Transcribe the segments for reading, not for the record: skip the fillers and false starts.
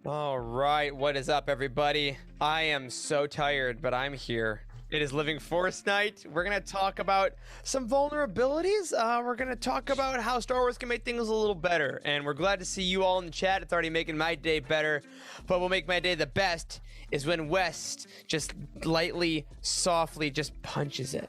All right, what is up, everybody? I am so tired, but I'm here. It is Living Force night. We're going to talk about some vulnerabilities. We're going to talk about how Star Wars can make things a little better. And we're glad to see you all in the chat. It's already making my day better. But what will make my day the best is when West just lightly, softly just punches it.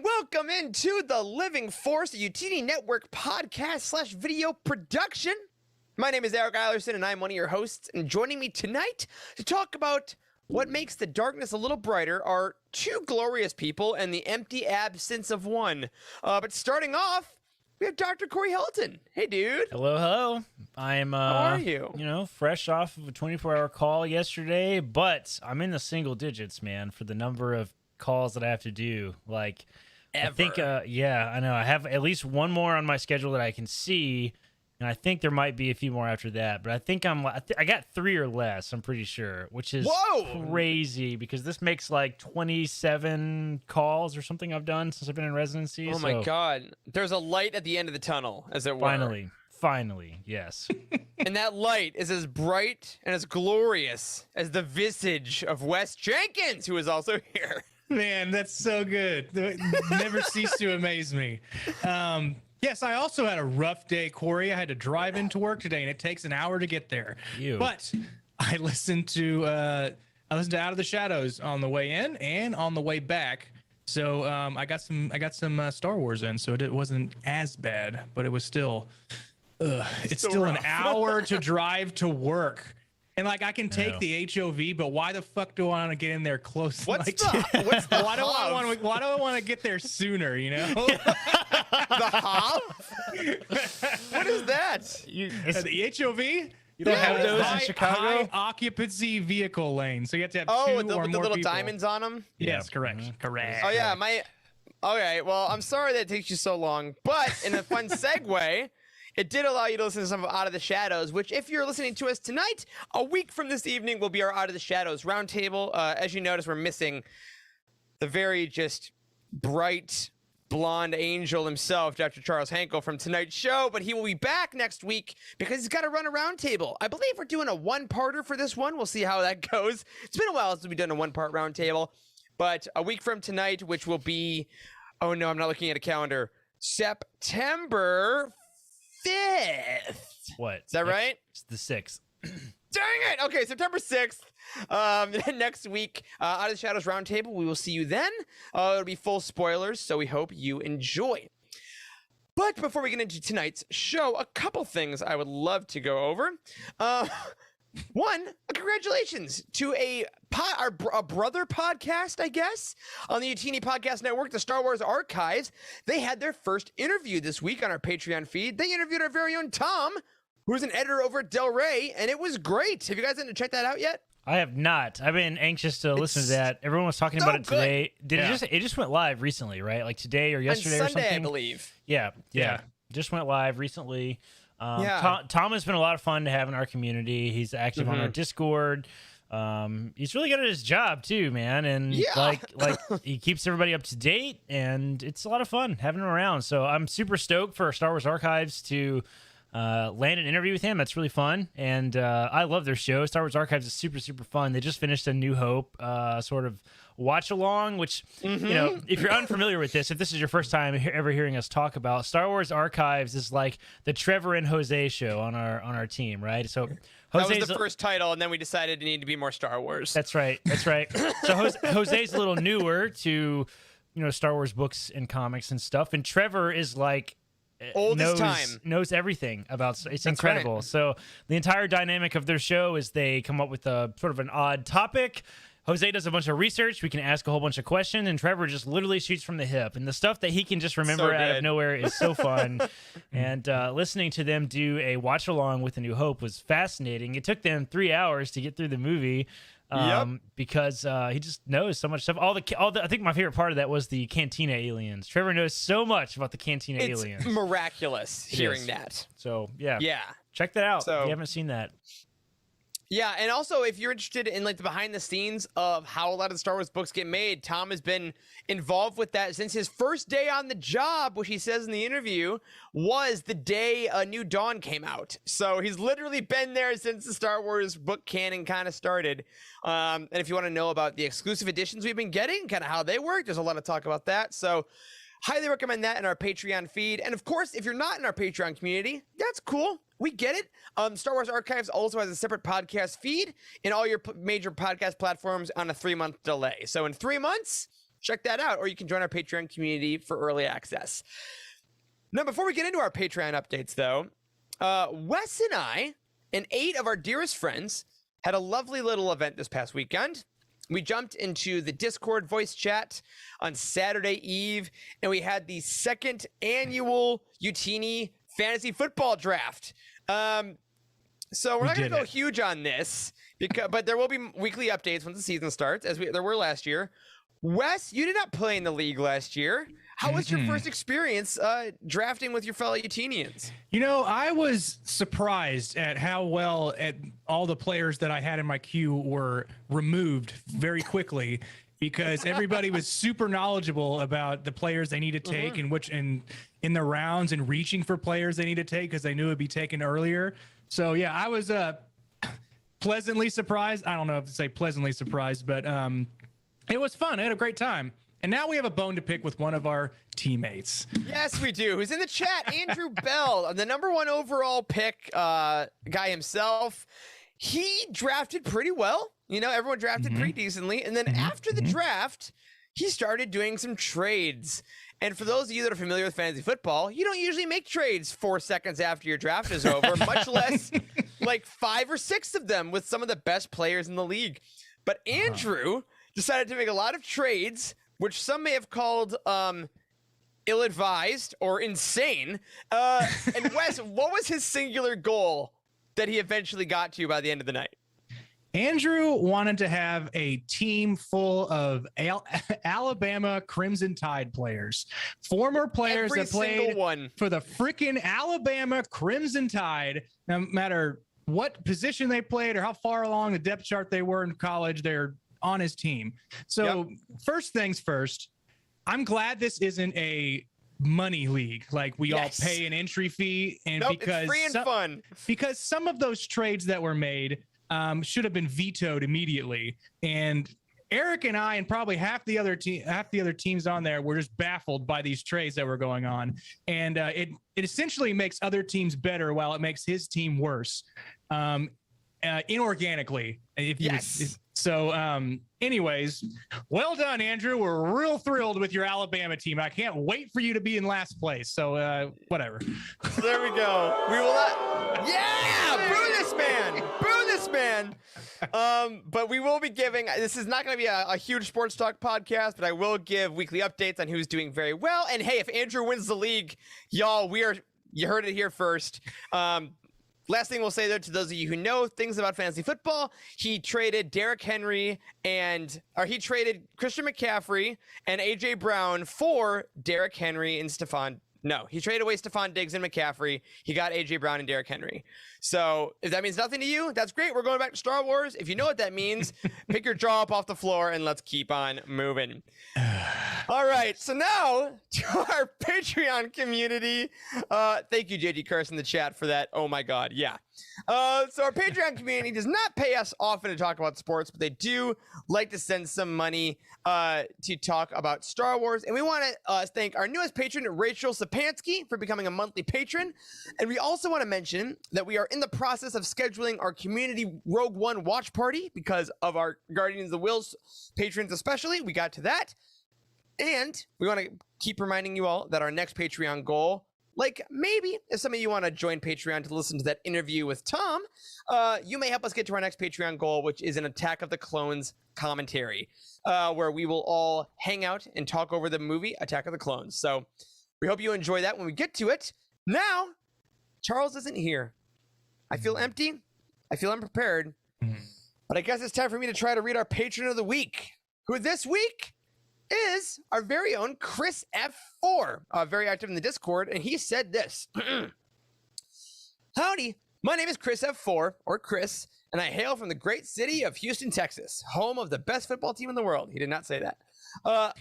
Welcome into the Living Force, a UTD Network podcast / video production. My name is Eric Eilerson, and I'm one of your hosts. And joining me tonight to talk about what makes the darkness a little brighter are two glorious people and the empty absence of one. But starting off, we have Dr. Corey Helton. Hey, dude. Hello. I'm How are you? Fresh off of a 24-hour call yesterday, but I'm in the single digits, man, for the number of calls that I have to do. Like, Ever. I think, I know. I have at least one more on my schedule that I can see, and I think there might be a few more after that. But I think I got 3 or less, I'm pretty sure, which is crazy because this makes like 27 calls or something I've done since I've been in residency. Oh, my God. There's a light at the end of the tunnel, as it were. Finally, yes. And that light is as bright and as glorious as the visage of Wes Jenkins, who is also here. Man, that's so good. Never cease to amaze me. Yes, I also had a rough day, Corey. I had to drive into work today, and it takes an hour to get there. But I listened to Out of the Shadows on the way in and on the way back. So I got some Star Wars in, so it wasn't as bad, but it was still. It's still an hour to drive to work. And like I can take the HOV, but why the fuck do I want to get in there close? Why do I want to get there sooner? You know, the hop. What is that? The HOV. You don't have those in Chicago. High occupancy vehicle lane, so you have to have two with or the more little people. diamonds on them. Yes, correct. Correct. Oh yeah, Okay, well I'm sorry that it takes you so long, but in a fun segue. It did allow you to listen to some of Out of the Shadows, which if you're listening to us tonight, a week from this evening will be our Out of the Shadows roundtable. As you notice, we're missing the very just bright blonde angel himself, Dr. Charles Hankel from tonight's show, but he will be back next week because he's got to run a roundtable. I believe we're doing a one-parter for this one. We'll see how that goes. It's been a while since we've done a one-part roundtable, but a week from tonight, which will be, oh no, I'm not looking at a calendar, September 5th. What? Is that right? It's the 6th. Dang it! Okay, September 6th. Next week, Out of the Shadows Roundtable. We will see you then. It'll be full spoilers, so we hope you enjoy. But before we get into tonight's show, a couple things I would love to go over. One, congratulations to our brother podcast, I guess, on the Utini Podcast Network, the Star Wars Archives. They had their first interview this week on our Patreon feed. They interviewed our very own Tom, who's an editor over at Del Rey, and it was great. Have you guys had to check that out yet? I have not. I've been anxious to listen to that. Everyone was talking about it today. It just went live recently, right? Like today or yesterday on or Sunday, something? I believe. Yeah. Just went live recently. Tom has been a lot of fun to have in our community. He's active on our Discord. He's really good at his job too, man. And like he keeps everybody up to date, and it's a lot of fun having him around. So I'm super stoked for Star Wars Archives to land an interview with him. That's really fun, and I love their show. Star Wars Archives is super, super fun. They just finished A New Hope sort of watch along, which if you're unfamiliar with this, if this is your first time ever hearing us talk about Star Wars Archives, is like the Trevor and Jose show on our team, right? So that was the first title, and then we decided it needed to be more Star Wars. That's right. So Jose's a little newer to Star Wars books and comics and stuff, and Trevor is like knows everything about it's incredible. Right. So the entire dynamic of their show is they come up with a sort of an odd topic. Jose does a bunch of research. We can ask a whole bunch of questions, and Trevor just literally shoots from the hip. And the stuff that he can just remember out of nowhere is so fun. And listening to them do a watch along with A New Hope was fascinating. It took them 3 hours to get through the movie. Because he just knows so much stuff. All the I think my favorite part of that was the Cantina aliens. Trevor knows so much about the Cantina aliens. It's miraculous hearing that. So yeah, check that out if you haven't seen that. Yeah, and also if you're interested in like the behind the scenes of how a lot of the Star Wars books get made, Tom has been involved with that since his first day on the job, which he says in the interview was the day A New Dawn came out. So he's literally been there since the Star Wars book canon kind of started. And if you want to know about the exclusive editions we've been getting, kind of how they work, there's a lot of talk about that. So highly recommend that in our Patreon feed. And of course, if you're not in our Patreon community, that's cool. We get it. Star Wars Archives also has a separate podcast feed in all your major podcast platforms on a 3-month delay. So in 3 months, check that out, or you can join our Patreon community for early access. Now, before we get into our Patreon updates, though, Wes and I and 8 of our dearest friends had a lovely little event this past weekend. We jumped into the Discord voice chat on Saturday Eve, and we had the 2nd annual Utini Fantasy Football Draft. So we're not going to go huge on this, but there will be weekly updates once the season starts, as there were last year. Wes, you did not play in the league last year. How was your first experience drafting with your fellow Utinians? You know, I was surprised at how well all the players that I had in my queue were removed very quickly, because everybody was super knowledgeable about the players they need to take and in the rounds and reaching for players they need to take because they knew it'd be taken earlier. So yeah, I was pleasantly surprised. I don't know if to say pleasantly surprised, but it was fun. I had a great time. And now we have a bone to pick with one of our teammates. Yes, we do. Who's in the chat? Andrew Bell, the #1 overall pick guy himself. He drafted pretty well. You know, everyone drafted pretty decently. And then after the draft, he started doing some trades. And for those of you that are familiar with fantasy football, you don't usually make trades 4 seconds after your draft is over, much less like 5 or 6 of them with some of the best players in the league. But Andrew decided to make a lot of trades, which some may have called ill-advised or insane. And Wes, what was his singular goal that he eventually got to by the end of the night? Andrew wanted to have a team full of Alabama Crimson Tide players, former players that played for the freaking Alabama Crimson Tide. No matter what position they played or how far along the depth chart they were in college, they're on his team. So first things first, I'm glad this isn't a money league. Like we all pay an entry fee, and because it's free and fun. Because some of those trades that were made should have been vetoed immediately. And Eric and I and probably half the other teams on there were just baffled by these trades that were going on. And it essentially makes other teams better while it makes his team worse. Inorganically, anyways, well done, Andrew. We're real thrilled with your Alabama team. I can't wait for you to be in last place. So whatever. There we go. We will not. Yeah, boo this man. Boo this man. But we will be giving. This is not going to be a huge sports talk podcast, but I will give weekly updates on who's doing very well. And hey, if Andrew wins the league, y'all, you heard it here first. Last thing we'll say there to those of you who know things about fantasy football, he traded Derrick Henry he traded Christian McCaffrey and AJ Brown for Derrick Henry and he traded away Stephon Diggs and McCaffrey. He got AJ Brown and Derrick Henry. So if that means nothing to you, that's great. We're going back to Star Wars. If you know what that means, pick your jaw up off the floor and let's keep on moving. All right. So now to our Patreon community. Thank you, JG Curse in the chat for that. Oh my God. Yeah. So our Patreon community does not pay us often to talk about sports, but they do like to send some money to talk about Star Wars. And we want to thank our newest patron, Rachel Sapansky, for becoming a monthly patron. And we also want to mention that we are in the process of scheduling our community Rogue One watch party because of our Guardians of the Whills patrons especially. We got to that. And we want to keep reminding you all that our next Patreon goal Like maybe if some of you want to join Patreon to listen to that interview with Tom, you may help us get to our next Patreon goal, which is an Attack of the Clones commentary, where we will all hang out and talk over the movie Attack of the Clones. So we hope you enjoy that when we get to it. Now, Charles isn't here. I feel empty. I feel unprepared. But I guess it's time for me to try to read our patron of the week, who this week is our very own Chris F4, very active in the Discord, and he said this. Howdy, my name is Chris F4, or Chris, and I hail from the great city of Houston, Texas, home of the best football team in the world. He did not say that.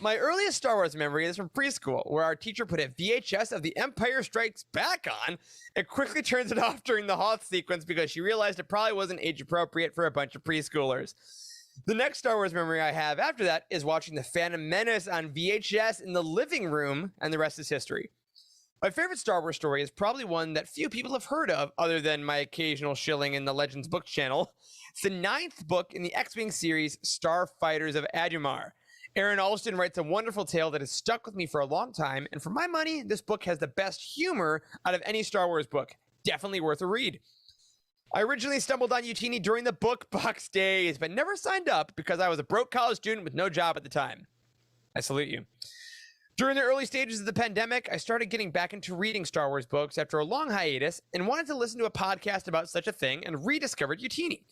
My earliest Star Wars memory is from preschool, where our teacher put a VHS of The Empire Strikes Back on and quickly turns it off during the Hoth sequence because she realized it probably wasn't age appropriate for a bunch of preschoolers. The next Star Wars memory I have after that is watching The Phantom Menace on VHS in the living room, and the rest is history. My favorite Star Wars story is probably one that few people have heard of other than my occasional shilling in the Legends Book channel. It's the 9th book in the X-Wing series, Starfighters of Adumar. Aaron Alston writes a wonderful tale that has stuck with me for a long time, and for my money, this book has the best humor out of any Star Wars book. Definitely worth a read. I originally stumbled on Youtini during the book box days, but never signed up because I was a broke college student with no job at the time. I salute you. During the early stages of the pandemic, I started getting back into reading Star Wars books after a long hiatus and wanted to listen to a podcast about such a thing and rediscovered Youtini.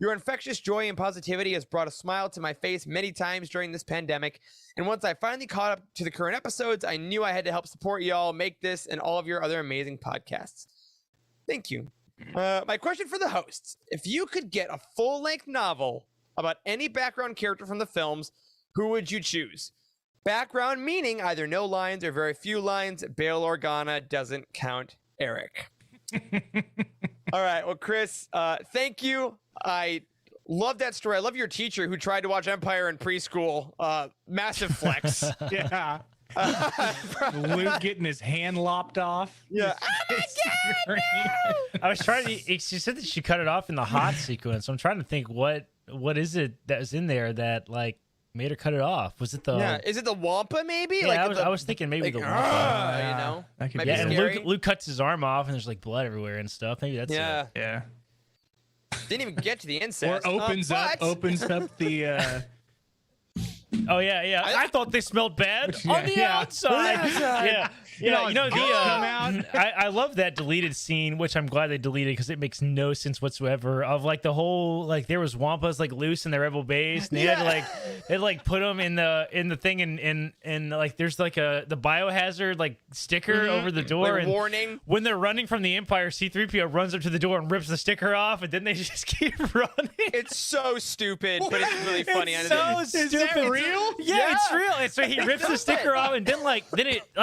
Your infectious joy and positivity has brought a smile to my face many times during this pandemic, and once I finally caught up to the current episodes, I knew I had to help support y'all make this and all of your other amazing podcasts. Thank you. My question for the hosts: if you could get a full-length novel about any background character from the films, who would you choose? Background meaning either no lines or very few lines. Bail Organa doesn't count. Eric. All right. Well, Chris, thank you. I love that story. I love your teacher who tried to watch Empire in preschool. Massive flex. Yeah. Luke getting his hand lopped off. Yeah. Oh my God, no! I was trying to. She said that she cut it off in the Hoth sequence. I'm trying to think what is it that was in there that like made her cut it off? Was it the? Yeah. Is it the Wampa? Maybe. Yeah, like I was thinking maybe the Wampa. You know. Might Yeah, and Luke cuts his arm off, and there's like blood everywhere and stuff. Maybe that's yeah. it. Yeah. Didn't even get to the incest. Or opens up the. Oh yeah. I thought they smelled bad on the outside. Yeah. Yeah, you know I love that deleted scene, which I'm glad they deleted because it makes no sense whatsoever. Of like the whole like there was Wampas like loose in the Rebel base, and they had like put them in the thing and like there's like the biohazard like sticker over the door, like and warning. When they're running from the Empire, C-3PO runs up to the door and rips the sticker off, and then they just keep running. It's so stupid, but it's really funny. It's so stupid. Is that real? Yeah, it's real. And so he rips the sticker off, and then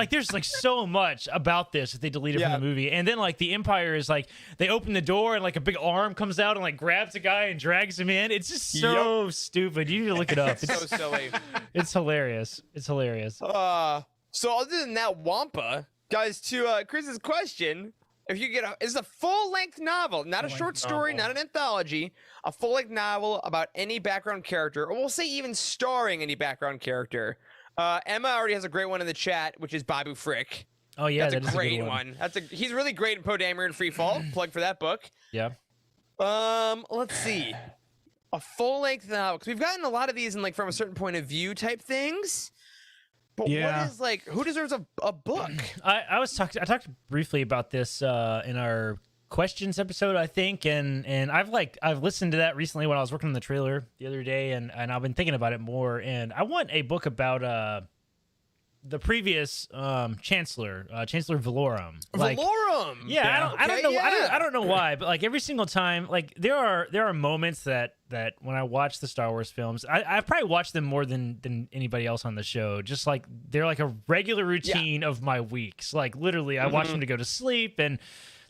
there's like so much about this that they deleted from the movie. And then like the Empire is like they open the door and like a big arm comes out and like grabs a guy and drags him in. It's just so stupid. You need to look it up. It's so silly. It's hilarious. It's hilarious. So other than that Wampa, guys, to Chris's question, if you get it's a full-length novel, not a short story, not an anthology, a full-length novel about any background character, or we'll say even starring any background character. Emma already has a great one in the chat, which is Babu Frick. Oh yeah, that's a great one. He's really great in Poe Dameron Freefall. Plug for that book. Yeah. Let's see. A full-length novel, because we've gotten a lot of these in like from a certain point of view type things. But what is like who deserves a book? I talked briefly about this in our questions episode, I think, and I've listened to that recently when I was working on the trailer the other day, and I've been thinking about it more, and I want a book about the previous Chancellor Valorum. Valorum. Yeah, I don't know why, but like every single time, like there are moments that when I watch the Star Wars films, I've probably watched them more than anybody else on the show. Just like they're like a regular routine of my weeks. Like literally, I watch them to go to sleep, and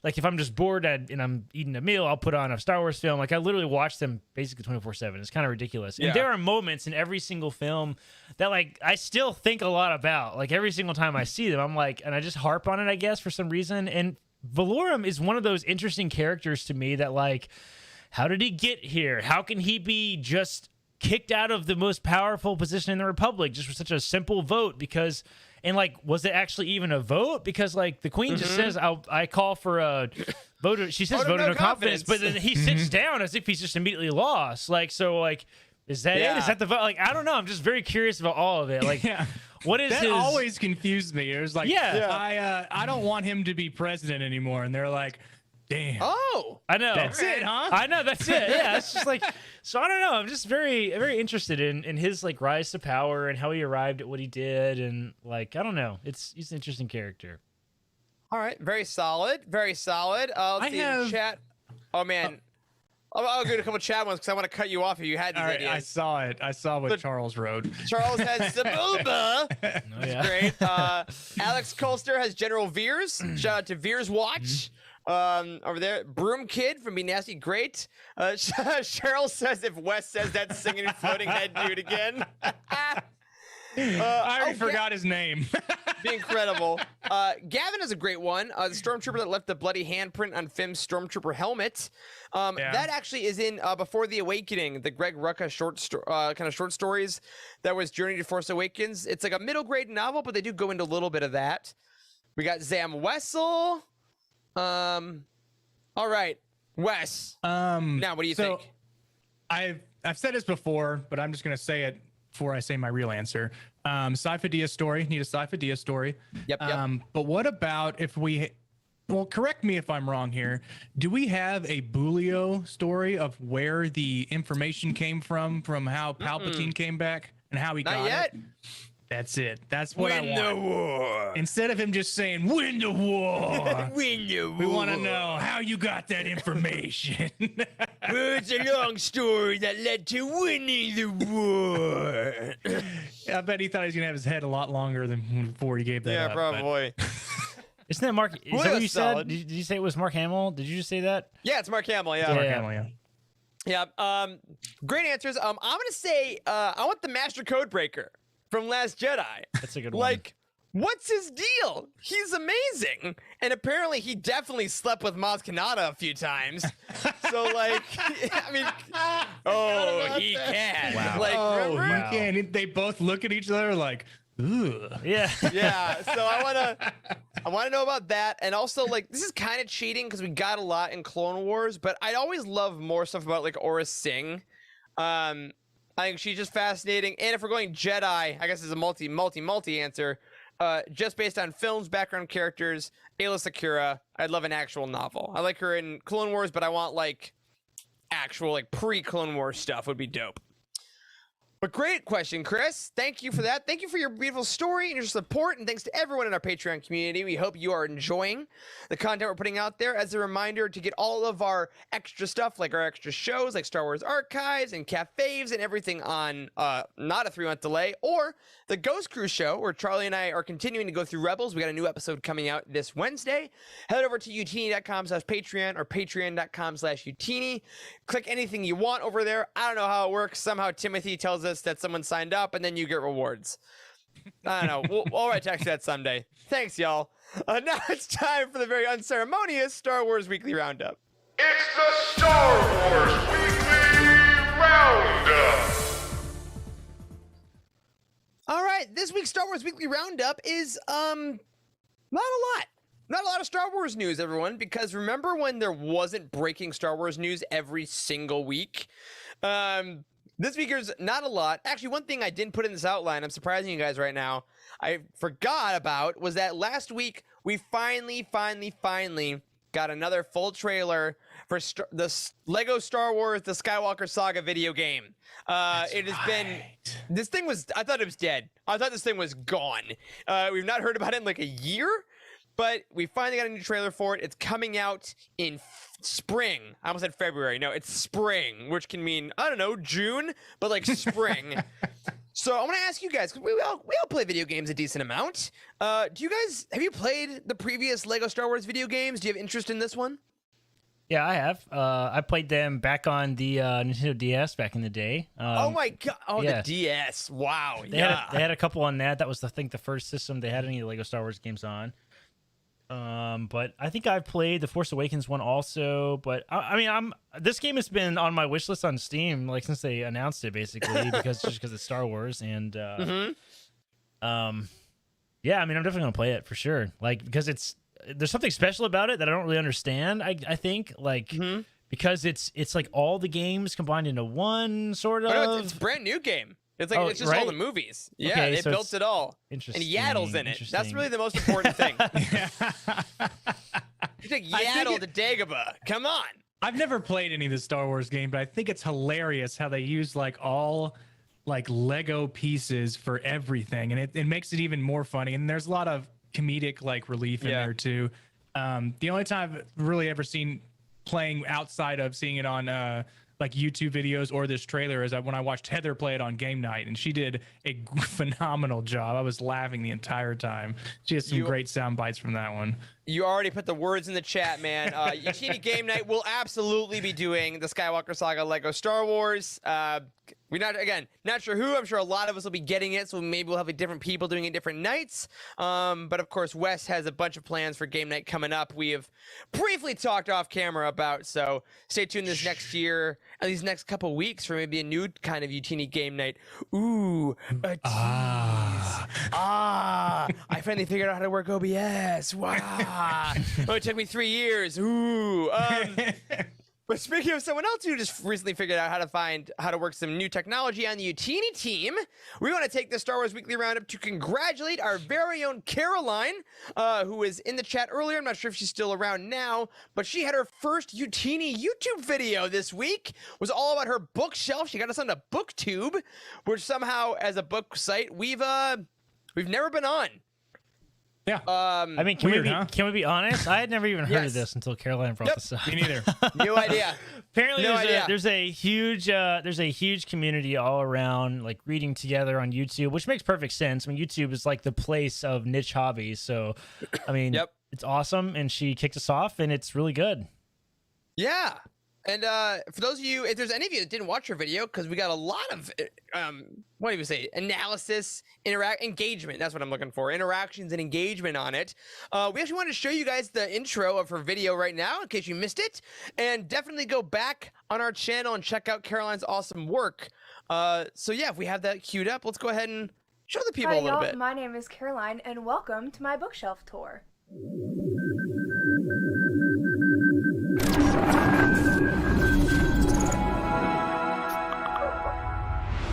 like if I'm just bored and I'm eating a meal, I'll put on a Star Wars film. Like I literally watch them basically 24/7. It's kind of ridiculous. And there are moments in every single film that like I still think a lot about. Like every single time I see them, I'm like, and I just harp on it, I guess, for some reason. And Valorum is one of those interesting characters to me that like, how did he get here? How can he be just kicked out of the most powerful position in the Republic just for such a simple vote because. And like, was it actually even a vote? Because like the Queen just says, "I call for a vote." She says, "Vote of no confidence," but then he sits down as if he's just immediately lost. Like, so like, is that it? Is that the vote? Like, I don't know. I'm just very curious about all of it. Like, what is that his? Always confused me. It was like, I don't want him to be president anymore, and they're like, damn. Oh, I know. That's it, huh? I know. That's it. Yeah. It's just like, so I don't know. I'm just very, very interested in his like rise to power and how he arrived at what he did. And like, I don't know. He's an interesting character. All right. Very solid. Very solid. Let's see chat. Oh man. I'll go to a couple chat ones because I want to cut you off if you had these ideas. I saw it. I saw what Charles wrote. Charles has Sebulba. Oh, yeah. Great. Alex Colster has General Veers. Shout out to Veers Watch. Over there, Broom Kid from Be Nasty, great. Cheryl says if Wes says that singing floating head dude again. I already forgot his name. Be incredible. Gavin is a great one. The stormtrooper that left the bloody handprint on Fim's stormtrooper helmet. That actually is in Before the Awakening, the Greg Rucka kind of short stories that was Journey to Force Awakens. It's like a middle grade novel, but they do go into a little bit of that. We got Zam Wessel. All right, Wes. Now, what do you think? I've said this before, but I'm just gonna say it before I say my real answer. Sci-Fi Dia story. Need a Sci-Fi Dia story. Yep. But what about if we? Well, correct me if I'm wrong here. Do we have a Bulio story of where the information came from how Palpatine came back and how he got it? That's it. That's what I want. Win the war. Instead of him just saying, win the war. Win the war. We want to know how you got that information. Well, it's a long story that led to winning the war. I bet he thought he was going to have his head a lot longer than before he gave that up. Yeah, probably. Isn't that Mark? Is that what you said? Did you say it was Mark Hamill? Did you just say that? Yeah, it's Mark Hamill. Yeah. Mark Hamill, yeah. Yeah. Great answers. I'm going to say I want the Master Codebreaker from Last Jedi. That's a good one. Like, what's his deal? He's amazing. And apparently he definitely slept with Maz Kanata a few times. So, like, I mean, he can. Wow. Like, he can. They both look at each other like, ooh. Yeah. Yeah. So I want to know about that. And also, like, this is kind of cheating because we got a lot in Clone Wars, but I'd always love more stuff about, like, Aura Singh. I think she's just fascinating. And if we're going Jedi, I guess it's a multi answer. Just based on films, background characters, Ayla Secura, I'd love an actual novel. I like her in Clone Wars, but I want like actual like pre-Clone Wars stuff would be dope. But great question, Chris. Thank you for that. Thank you for your beautiful story and your support. And thanks to everyone in our Patreon community. We hope you are enjoying the content we're putting out there. As a reminder, to get all of our extra stuff, like our extra shows, like Star Wars Archives and Cafes and everything on not a 3-month delay, or the Ghost Crew show, where Charlie and I are continuing to go through Rebels. We got a new episode coming out this Wednesday. Head over to utini.com/Patreon or patreon.com/utini. Click anything you want over there. I don't know how it works. Somehow Timothy tells us that someone signed up and then you get rewards. I don't know. We'll write text that someday. Thanks, y'all. Now it's time for the very unceremonious Star Wars Weekly Roundup. It's the Star Wars Weekly Roundup. All right, this week's Star Wars Weekly Roundup is not a lot. Not a lot of Star Wars news, everyone, because remember when there wasn't breaking Star Wars news every single week? This week there's not a lot. Actually, one thing I didn't put in this outline, I'm surprising you guys right now, I forgot about, was that last week we finally got another full trailer for the Lego Star Wars The Skywalker Saga video game. It has been, this thing was, I thought it was dead. I thought this thing was gone. We've not heard about it in like a year, but we finally got a new trailer for it. It's coming out in spring. I almost said February. No, it's spring, which can mean, I don't know, June, but like spring. So I want to ask you guys, because we all play video games a decent amount. Have you played the previous Lego Star Wars video games? Do you have interest in this one? Yeah, I have. I played them back on the Nintendo DS back in the day. Oh my god! Oh, yeah. The DS! Wow! They had a couple on that. That was, I think, the first system they had any Lego Star Wars games on. But I think I've played the Force Awakens one also. But I mean, this game has been on my wish list on Steam like since they announced it, basically, because it's Star Wars. And yeah, I mean, I'm definitely gonna play it for sure. Like because there's something special about it that I don't really understand. I think like because it's like all the games combined into one sort of. No, it's a brand new game. It's like it's just all the movies. Yeah, okay, they built it all. Interesting. And Yaddle's in it. That's really the most important thing. You take Yaddle to Dagobah. Come on. I've never played any of the Star Wars game, but I think it's hilarious how they use like all like Lego pieces for everything, and it makes it even more funny. And there's a lot of comedic like relief in there too. The only time I've really ever seen playing outside of seeing it on like YouTube videos or this trailer is when I watched Heather play it on game night, and she did a phenomenal job. I was laughing the entire time. She has some great sound bites from that one. You already put the words in the chat, man. Utini Game Night will absolutely be doing the Skywalker Saga Lego Star Wars. We're not sure who. I'm sure a lot of us will be getting it, so maybe we'll have different people doing it different nights. But of course, Wes has a bunch of plans for Game Night coming up. We have briefly talked off camera about, so stay tuned this next year, at these next couple weeks, for maybe a new kind of Utini Game Night. Ooh, a tease. I finally figured out how to work OBS. Wow. Oh, it took me 3 years. Ooh. But speaking of someone else who just recently figured out how to work some new technology on the Utini team, we want to take the Star Wars Weekly Roundup to congratulate our very own Caroline, who was in the chat earlier. I'm not sure if she's still around now, but she had her first Utini YouTube video this week. It was all about her bookshelf. She got us onto BookTube, which somehow, as a book site, we've never been on. Yeah. I mean, can we be honest? I had never even heard of this until Caroline brought this up. Me neither. No idea. Apparently, there's a huge community all around, like reading together on YouTube, which makes perfect sense. I mean, YouTube is like the place of niche hobbies. So, I mean, it's awesome, and she kicked us off, and it's really good. Yeah. And for those of you, if there's any of you that didn't watch her video, because we got a lot of, what do you say, analysis, engagement, that's what I'm looking for, interactions and engagement on it. We actually wanted to show you guys the intro of her video right now, in case you missed it, and definitely go back on our channel and check out Caroline's awesome work. So yeah, if we have that queued up, let's go ahead and show the people a little bit. My name is Caroline, and welcome to my bookshelf tour.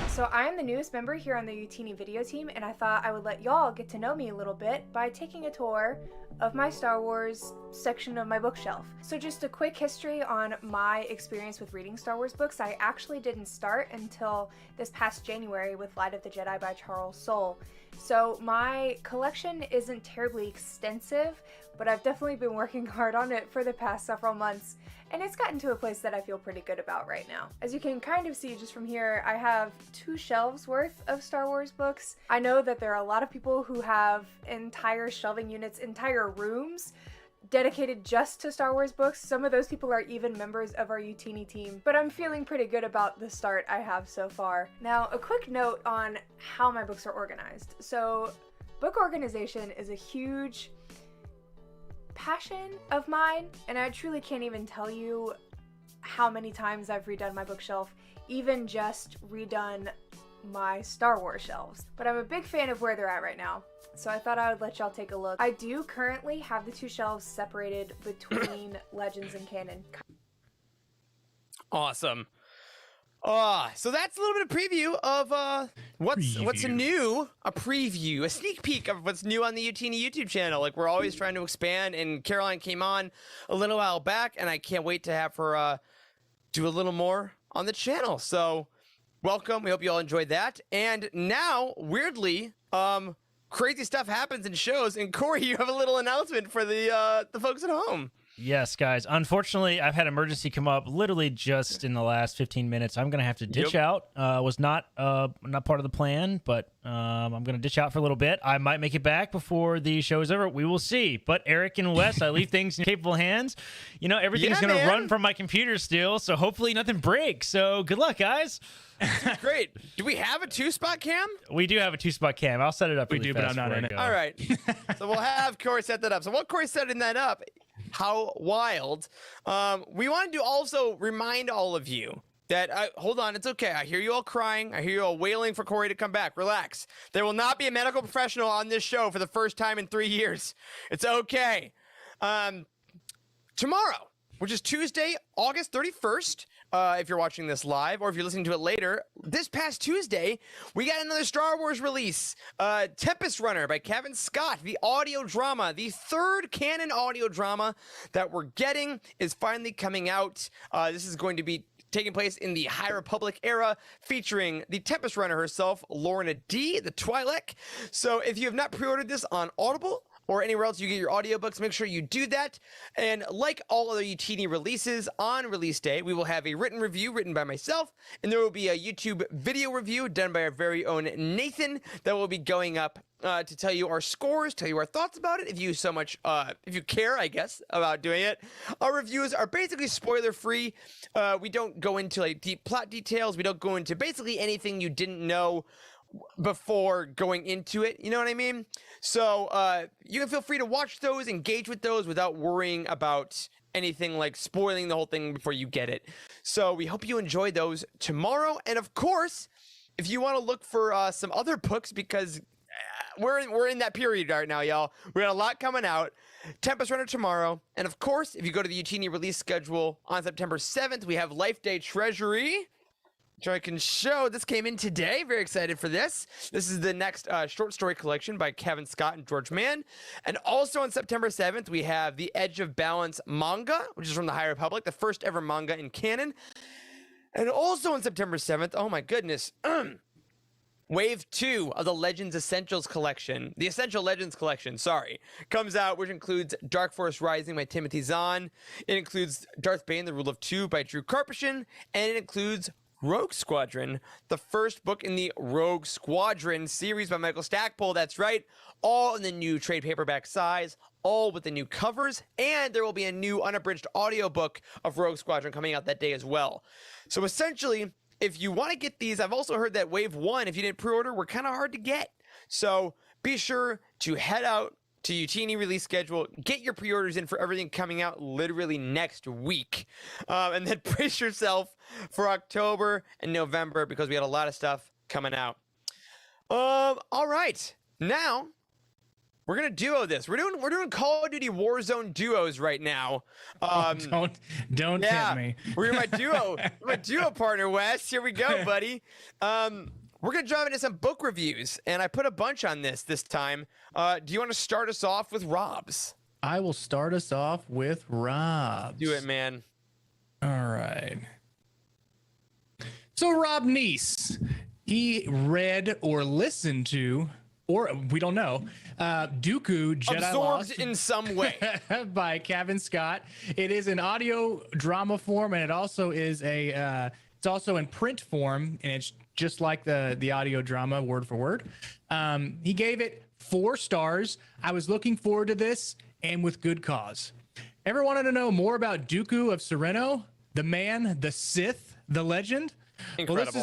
So I am the newest member here on the Utini video team, and I thought I would let y'all get to know me a little bit by taking a tour of my Star Wars section of my bookshelf. So just a quick history on my experience with reading Star Wars books. I actually didn't start until this past January with Light of the Jedi by Charles Soule. So my collection isn't terribly extensive, but I've definitely been working hard on it for the past several months, and it's gotten to a place that I feel pretty good about right now. As you can kind of see just from here, I have 2 shelves worth of Star Wars books. I know that there are a lot of people who have entire shelving units, entire rooms dedicated just to Star Wars books. Some of those people are even members of our Utini team, but I'm feeling pretty good about the start I have so far. Now, a quick note on how my books are organized. So, book organization is a huge passion of mine, and I truly can't even tell you how many times I've redone my bookshelf, even just redone my Star Wars shelves. But I'm a big fan of where they're at right now, so I thought I would let y'all take a look. I do currently have the 2 shelves separated between Legends and Canon. Awesome. So that's a little bit of preview of what's new, a preview, a sneak peek of what's new on the Utini YouTube channel. Like, we're always trying to expand, and Caroline came on a little while back, and I can't wait to have her do a little more on the channel. So welcome. We hope you all enjoyed that. And now, weirdly, crazy stuff happens in shows, and Corey, you have a little announcement for the folks at home. Yes, guys. Unfortunately, I've had emergency come up literally just in the last 15 minutes. I'm going to have to ditch out. Was not part of the plan, but I'm going to ditch out for a little bit. I might make it back before the show is over. We will see. But Eric and Wes, I leave things in capable hands. You know, everything's going to run from my computer still, so hopefully nothing breaks. So good luck, guys. Great. Do we have a 2-spot cam? We do have a 2-spot cam. I'll set it up. We do, but I'm not in it. All right. So we'll have Corey set that up. So while Corey's setting that up, how wild. We wanted to also remind all of you that, hold on, it's okay. I hear you all crying. I hear you all wailing for Corey to come back. Relax. There will not be a medical professional on this show for the first time in 3 years. It's okay. Tomorrow, which is Tuesday, August 31st, if you're watching this live or if you're listening to it later, this past Tuesday, we got another Star Wars release, Tempest Runner by Kevin Scott, the audio drama, the third canon audio drama that we're getting is finally coming out. This is going to be taking place in the High Republic era, featuring the Tempest Runner herself, Lorna D, the Twi'lek. So if you have not pre-ordered this on Audible, or anywhere else you get your audiobooks, make sure you do that. And like all other Youtini releases, on release day, we will have a written review written by myself, and there will be a YouTube video review done by our very own Nathan that will be going up to tell you our scores, tell you our thoughts about it, if you so much, if you care, I guess, about doing it. Our reviews are basically spoiler-free. We don't go into like deep plot details. We don't go into basically anything you didn't know before going into it, you know what I mean? So you can feel free to watch those, engage with those without worrying about anything like spoiling the whole thing before you get it. So we hope you enjoy those tomorrow. And of course, if you want to look for some other books, because we're in that period right now, y'all. We got a lot coming out. Tempest Runner tomorrow. And of course, if you go to the Youtini release schedule on September 7th, we have Life Day Treasury, which I can show. This came in today. Very excited for this. This is the next short story collection by Kevin Scott and George Mann. And also on September 7th, we have the Edge of Balance manga, which is from the High Republic, the first ever manga in canon. And also on September 7th, oh my goodness, Wave 2 of the Legends Essentials collection, the Essential Legends collection, sorry, comes out, which includes Dark Force Rising by Timothy Zahn. It includes Darth Bane, The Rule of Two by Drew Karpyshyn, and it includes Rogue Squadron, the first book in the Rogue Squadron series by Michael Stackpole. That's right, all in the new trade paperback size, all with the new covers, and there will be a new unabridged audiobook of Rogue Squadron coming out that day as well. So essentially, if you want to get these, I've also heard that Wave 1, if you didn't pre-order, were kind of hard to get. So be sure to head out to Youtini release schedule, get your pre-orders in for everything coming out literally next week, and then brace yourself for October and November because we had a lot of stuff coming out. All right, now we're gonna duo this. We're doing Call of Duty Warzone duos right now. Don't tempt me. We're my duo partner, Wes. Here we go, buddy. We're going to dive into some book reviews, and I put a bunch on this time. Do you want to start us off with Rob's? I will start us off with Rob's. Do it, man. All right. So Rob Neese, he read or listened to, or we don't know, Dooku Jedi Absorbed Lost in some way by Kevin Scott. It is an audio drama form, and it also is it's also in print form, and it's just like the audio drama, word for word. He gave it 4 stars. I was looking forward to this, and with good cause. Ever wanted to know more about Dooku of Serenno, the man, the Sith, the legend? Incredible. Well,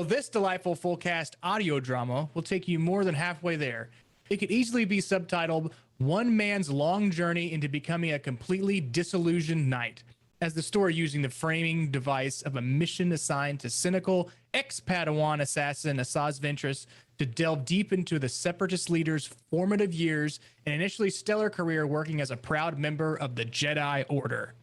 this delightful full cast audio drama will take you more than halfway there. It could easily be subtitled "One Man's Long Journey into Becoming a Completely Disillusioned Knight," as the story using the framing device of a mission assigned to cynical ex-Padawan assassin Asajj Ventress to delve deep into the Separatist leader's formative years and initially stellar career working as a proud member of the Jedi Order.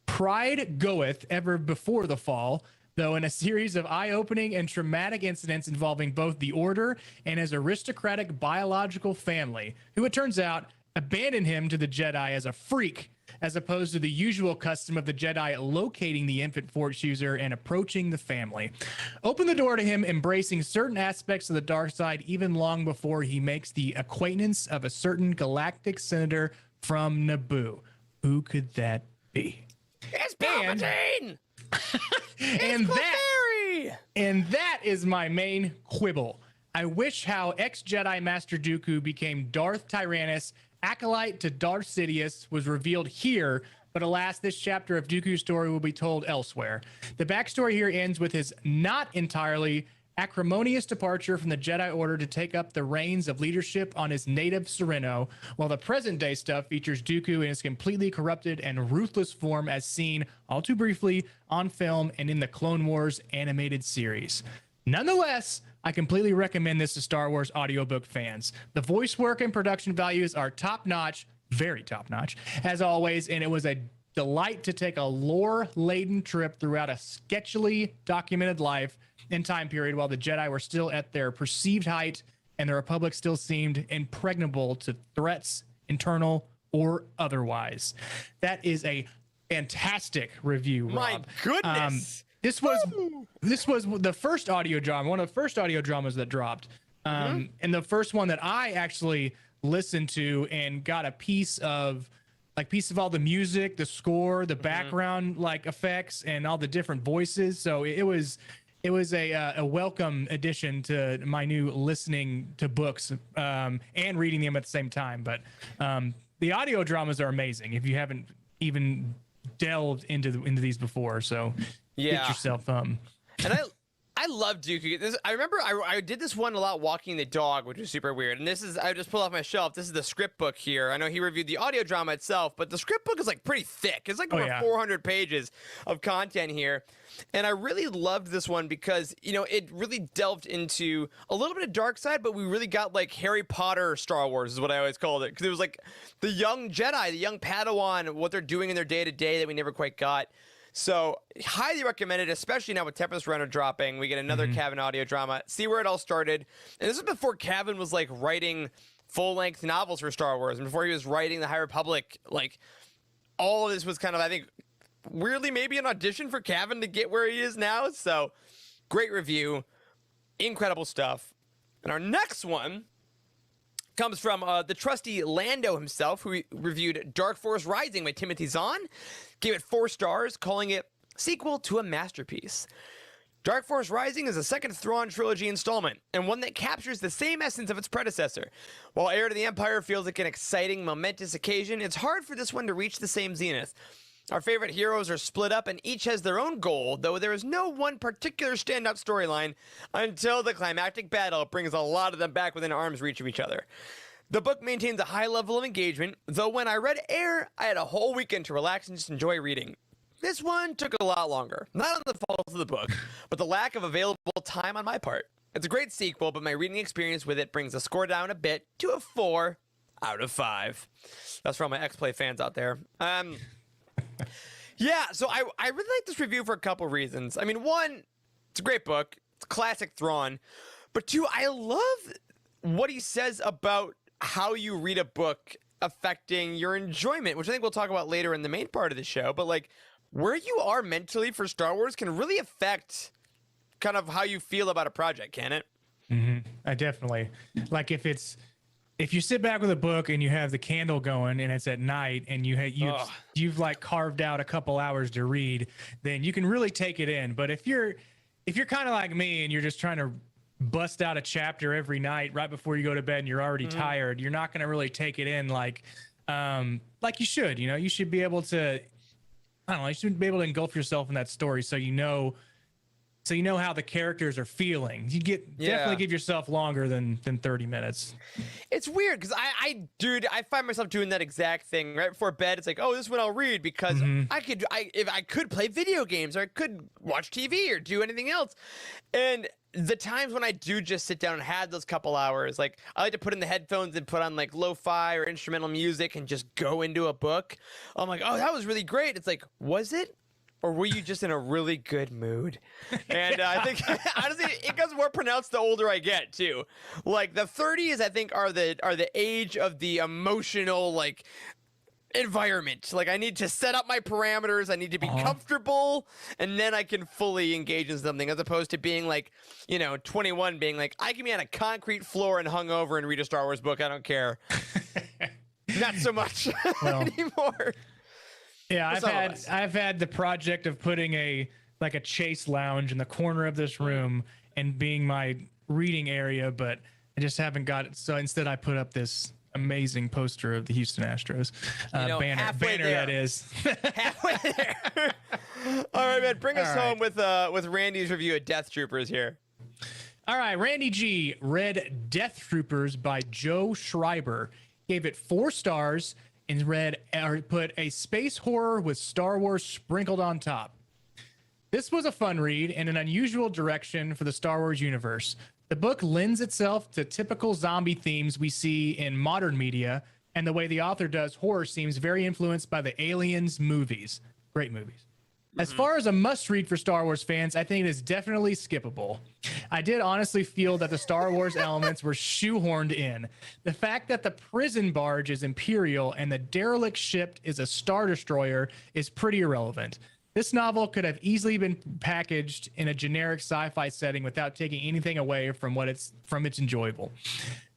Pride goeth ever before the fall, though in a series of eye-opening and traumatic incidents involving both the Order and his aristocratic biological family, who it turns out abandoned him to the Jedi as a freak, as opposed to the usual custom of the Jedi locating the infant Force user and approaching the family. Open the door to him embracing certain aspects of the dark side even long before he makes the acquaintance of a certain galactic senator from Naboo. Who could that be? It's Palpatine! And that is my main quibble. I wish how ex-Jedi Master Dooku became Darth Tyrannus, acolyte to Darth Sidious, was revealed here, but alas, this chapter of Dooku's story will be told elsewhere. The backstory here ends with his not entirely acrimonious departure from the Jedi Order to take up the reins of leadership on his native Sereno, while the present-day stuff features Dooku in his completely corrupted and ruthless form as seen, all too briefly, on film and in the Clone Wars animated series. Nonetheless, I completely recommend this to Star Wars audiobook fans. The voice work and production values are top-notch, very top-notch, as always, and it was a delight to take a lore-laden trip throughout a sketchily documented life and time period while the Jedi were still at their perceived height and the Republic still seemed impregnable to threats, internal or otherwise. That is a fantastic review, Rob. My goodness. This was the first audio drama, one of the first audio dramas that dropped. And the first one that I actually listened to and got a piece of all the music, the score, the background like effects and all the different voices. So it was a welcome addition to my new listening to books and reading them at the same time. But the audio dramas are amazing if you haven't even delved into these before. So get yourself And I love Dooku. I remember I did this one a lot walking the dog, which was super weird. And I just pulled off my shelf. This is the script book here. I know he reviewed the audio drama itself, but the script book is like pretty thick. It's like over 400 pages of content here. And I really loved this one because, it really delved into a little bit of dark side, but we really got like Harry Potter Star Wars is what I always called it. Because it was like the young Jedi, the young Padawan, what they're doing in their day-to-day that we never quite got. So highly recommended, especially now with Tempest Runner dropping. We get another Cavan audio drama. See where it all started. And this is before Cavan was like writing full-length novels for Star Wars, and before he was writing the High Republic. Like all of this was kind of, I think, weirdly maybe an audition for Cavan to get where he is now. So great review, incredible stuff. And our next one comes from the trusty Lando himself, who reviewed Dark Force Rising by Timothy Zahn. Gave it 4 stars, calling it sequel to a masterpiece. Dark Force Rising is a second Thrawn trilogy installment, and one that captures the same essence of its predecessor. While Heir to the Empire feels like an exciting, momentous occasion, it's hard for this one to reach the same zenith. Our favorite heroes are split up and each has their own goal, though there is no one particular standout storyline until the climactic battle brings a lot of them back within arm's reach of each other. The book maintains a high level of engagement, though when I read Heir, I had a whole weekend to relax and just enjoy reading. This one took a lot longer, not on the fault of the book, but the lack of available time on my part. It's a great sequel, but my reading experience with it brings the score down a bit to a 4 out of 5. That's for all my X-Play fans out there. Yeah, so I really like this review for a couple reasons. I mean, one, it's a great book. It's classic Thrawn. But 2, I love what he says about how you read a book affecting your enjoyment, which I think we'll talk about later in the main part of the show. But like where you are mentally for Star Wars can really affect kind of how you feel about a project, can it? I definitely like if you sit back with a book and you have the candle going and it's at night and you've like carved out a couple hours to read, then you can really take it in. But if you're kind of like me and you're just trying to bust out a chapter every night right before you go to bed and you're already tired, you're not going to really take it in like you should. You should be able to, you should be able to engulf yourself in that story so you know how the characters are feeling. You definitely give yourself longer than 30 minutes. It's weird because I find myself doing that exact thing right before bed. It's like, oh, this is what I'll read because if I could play video games or I could watch TV or do anything else. And the times when I do just sit down and have those couple hours, like I like to put in the headphones and put on like lo-fi or instrumental music and just go into a book. I'm like, oh, that was really great. It's like, was it? Or were you just in a really good mood? And I think, honestly, it gets more pronounced the older I get, too. Like, the 30s, I think, are the age of the emotional, like, environment. Like, I need to set up my parameters. I need to be comfortable. And then I can fully engage in something, as opposed to being, like, 21, being like, I can be on a concrete floor and hungover and read a Star Wars book. I don't care. Not so much anymore. Yeah, I've had the project of putting a chase lounge in the corner of this room and being my reading area, but I just haven't got it. So instead, I put up this amazing poster of the Houston Astros banner that is. Halfway there. All right, man. Bring us home with Randy's review of Death Troopers here. All right, Randy G read Death Troopers by Joe Schreiber, gave it 4 stars, and put a space horror with Star Wars sprinkled on top. This was a fun read and an unusual direction for the Star Wars universe. The book lends itself to typical zombie themes we see in modern media, and the way the author does horror seems very influenced by the Aliens movies. Great movies. As far as a must-read for Star Wars fans, I think it is definitely skippable. I did honestly feel that the Star Wars elements were shoehorned in. The fact that the prison barge is Imperial and the derelict ship is a Star Destroyer is pretty irrelevant. This novel could have easily been packaged in a generic sci-fi setting without taking anything away from its enjoyable.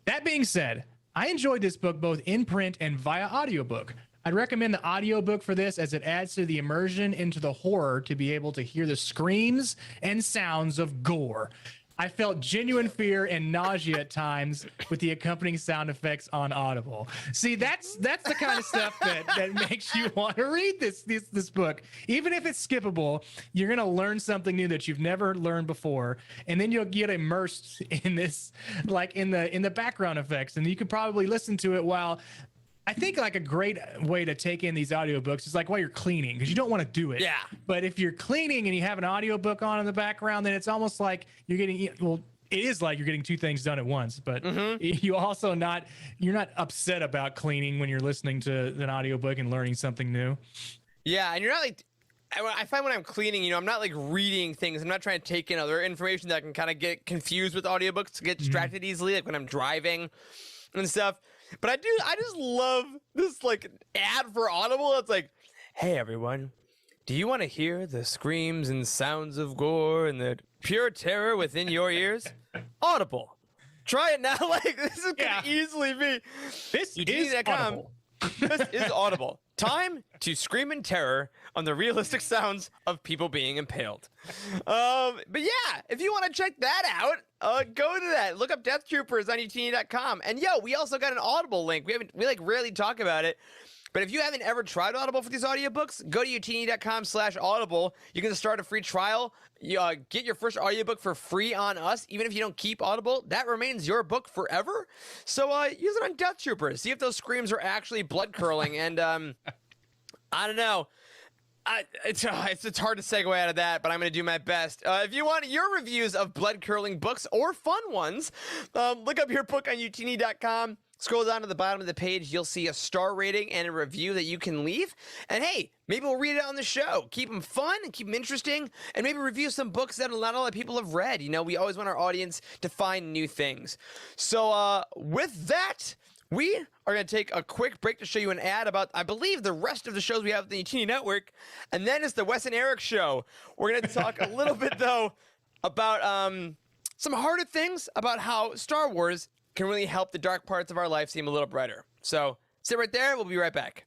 That being said, I enjoyed this book both in print and via audiobook. I'd recommend the audiobook for this as it adds to the immersion into the horror to be able to hear the screams and sounds of gore. I felt genuine fear and nausea at times with the accompanying sound effects on Audible. See, that's the kind of stuff that makes you want to read this book. Even if it's skippable, you're going to learn something new that you've never learned before, and then you'll get immersed in this, like in the background effects, and you can probably listen to it while. I think like a great way to take in these audiobooks is like while you're cleaning, because you don't want to do it. Yeah. But if you're cleaning and you have an audiobook on in the background, then it's almost like you're getting, well, it is like you're getting 2 things done at once, but you also you're not upset about cleaning when you're listening to an audiobook and learning something new. Yeah. And you're not like, I find when I'm cleaning, I'm not like reading things. I'm not trying to take in other information that can kind of get confused with audiobooks, to get distracted easily, like when I'm driving and stuff. But I just love this like ad for Audible. It's like, hey everyone, do you want to hear the screams and sounds of gore and the pure terror within your ears? Audible. Try it now. Like this is gonna easily be. This is Audible. This is Audible. Time to scream in terror on the realistic sounds of people being impaled. But yeah, if you want to check that out, go to that. Look up Death Troopers on utini.com. And we also got an Audible link. We like rarely talk about it. But if you haven't ever tried Audible for these audiobooks, go to utini.com/audible. You can start a free trial. You get your first audiobook for free on us. Even if you don't keep Audible, that remains your book forever. So use it on Death Troopers. See if those screams are actually blood curling. And I don't know. It's hard to segue out of that, but I'm going to do my best. If you want your reviews of blood-curling books or fun ones, look up your book on utini.com. Scroll down to the bottom of the page. You'll see a star rating and a review that you can leave. And hey, maybe we'll read it on the show. Keep them fun and keep them interesting, and maybe review some books that not a lot of people have read. We always want our audience to find new things. So with that, we are going to take a quick break to show you an ad about, I believe, the rest of the shows we have at the Utini Network. And then it's the Wes and Eric Show. We're going to talk a little bit, though, about some harder things about how Star Wars can really help the dark parts of our life seem a little brighter. So sit right there. We'll be right back.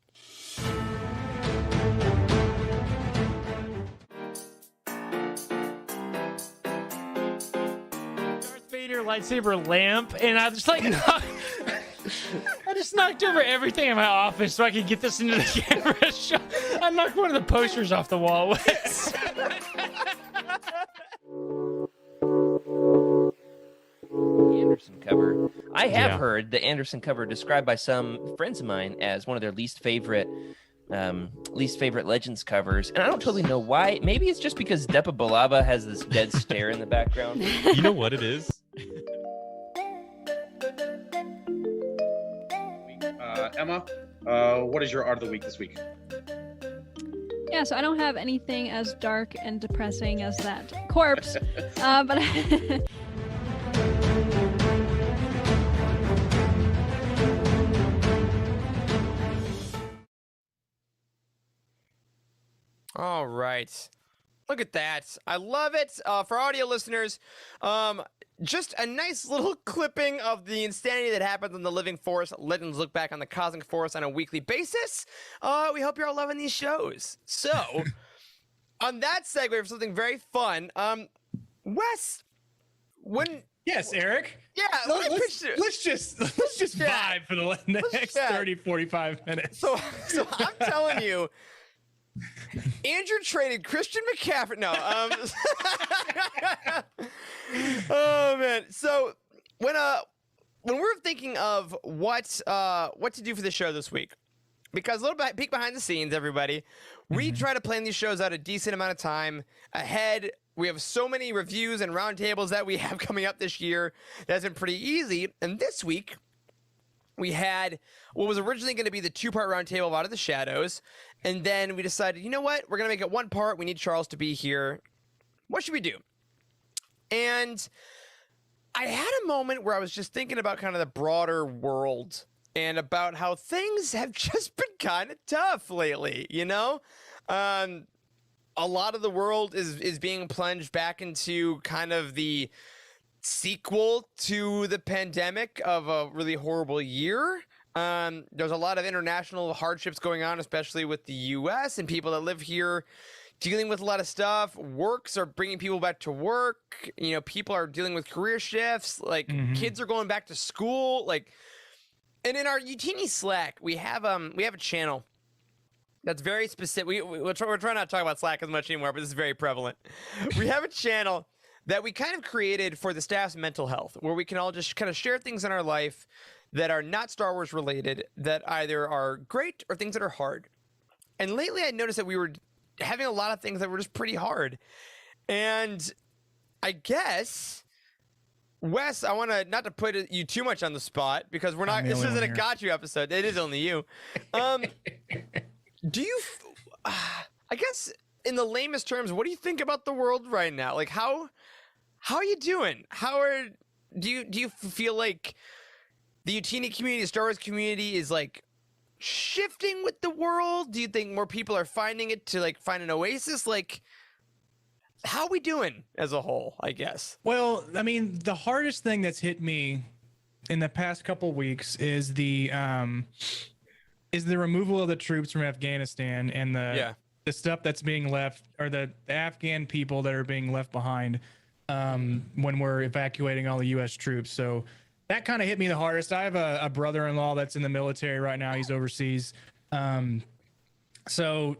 Darth Vader lightsaber lamp, and I just like... I just knocked over everything in my office so I could get this into the camera shot. I knocked one of the posters off the wall. Anderson cover. I have heard the Anderson cover described by some friends of mine as one of their least favorite Legends covers, and I don't totally know why. Maybe it's just because Depa Billaba has this dead stare in the background. You know what it is? Emma, what is your art of the week this week? Yeah, so I don't have anything as dark and depressing as that corpse, but All right. Look at that. I love it. For audio listeners, just a nice little clipping of the insanity that happens in the Living Force. Legends look back on the Cosmic Force on a weekly basis. We hope you're all loving these shows. So, on that segue for something very fun, Wes, Yes, Eric. Yeah, let's just vibe for the next 30, 45 minutes. So I'm telling you, Andrew traded Christian McCaffrey. No, oh man. So when we're thinking of what to do for the show this week, because a little bit peek behind the scenes, everybody, we try to plan these shows out a decent amount of time ahead. We have so many reviews and roundtables that we have coming up this year that's been pretty easy. And this week, we had what was originally going to be the 2-part roundtable of Out of the Shadows. And then we decided, you know what? We're going to make it 1 part. We need Charles to be here. What should we do? And I had a moment where I was just thinking about kind of the broader world and about how things have just been kind of tough lately, you know? A lot of the world is being plunged back into kind of the sequel to the pandemic of a really horrible year. There's a lot of international hardships going on, especially with the U.S. and people that live here dealing with a lot of stuff. Works are bringing people back to work. You know, people are dealing with career shifts. Like kids are going back to school. Like, and in our Utini Slack, we have a channel that's very specific. We're trying not to talk about Slack as much anymore, but this is very prevalent. We have a channel that we kind of created for the staff's mental health, where we can all just kind of share things in our life that are not Star Wars related, that either are great or things that are hard. And lately I noticed that we were having a lot of things that were just pretty hard. And I guess, Wes, I want to not to put you too much on the spot, because we're not, this isn't a got you episode. It is only you. Do you, I guess in the lamest terms, what do you think about the world right now? Like how are you doing? Do you feel like the Utini community, the Star Wars community is like shifting with the world? Do you think more people are finding it to like find an oasis? Like, how are we doing as a whole, I guess? Well, I mean, the hardest thing that's hit me in the past couple of weeks is the removal of the troops from Afghanistan and the stuff that's being left, or the Afghan people that are being left behind when we're evacuating all the U.S. troops. So that kind of hit me the hardest. I have a brother-in-law that's in the military right now. He's overseas. So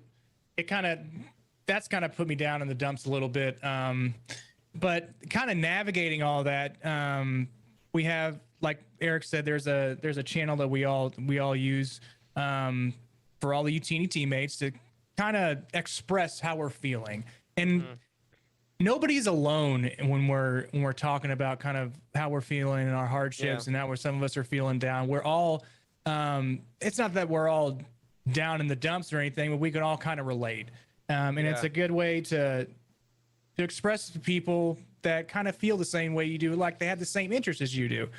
that's kind of put me down in the dumps a little bit. But kind of navigating all that, we have, like Eric said, there's a channel that we all use for all the Utini teammates to kind of express how we're feeling. And nobody's alone when we're talking about kind of how we're feeling and our hardships and how some of us are feeling down. We're all it's not that we're all down in the dumps or anything, but we can all kind of relate. And it's a good way to express to people that kind of feel the same way you do, like they have the same interests as you do.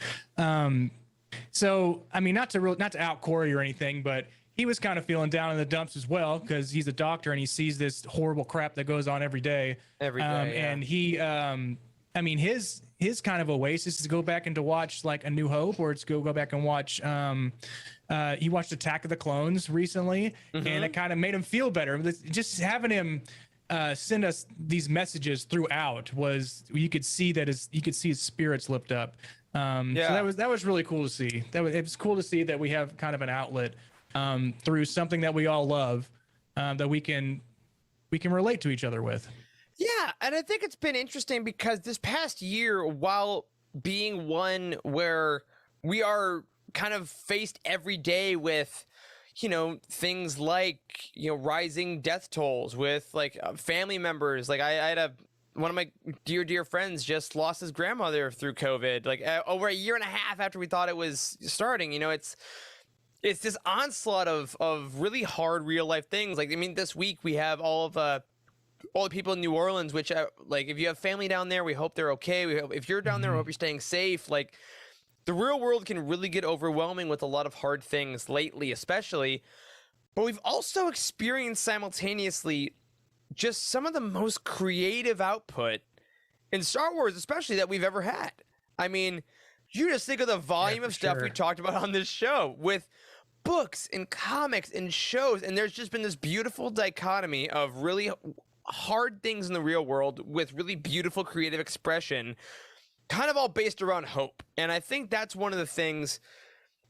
So, I mean, not to out Corey or anything, but he was kind of feeling down in the dumps as well, because he's a doctor and he sees this horrible crap that goes on every day. And he, I mean, his kind of oasis is to go back and to watch like A New Hope, or it's go back and watch. He watched Attack of the Clones recently, and it kind of made him feel better. Just having him send us these messages throughout was, you could see his spirits lift up. So that was really cool to see. It was cool to see that we have kind of an outlet through something that we all love, that we can relate to each other with. Yeah, and I think it's been interesting because this past year, while being one where we are kind of faced every day with, you know, things like, you know, rising death tolls with like family members. Like I had one of my dear friends just lost his grandmother through COVID, like over a year and a half after we thought it was starting. You know, it's this onslaught of really hard real life things. Like, I mean, this week we have all the people in New Orleans, which like, if you have family down there, we hope they're okay. We hope, if you're down there, we hope you're staying safe. Like, the real world can really get overwhelming with a lot of hard things lately, especially. But we've also experienced simultaneously just some of the most creative output in Star Wars, especially that we've ever had. I mean, you just think of the volume of stuff we talked about on this show with books and comics and shows, and there's just been this beautiful dichotomy of really hard things in the real world with really beautiful creative expression, kind of all based around hope. And I think that's one of the things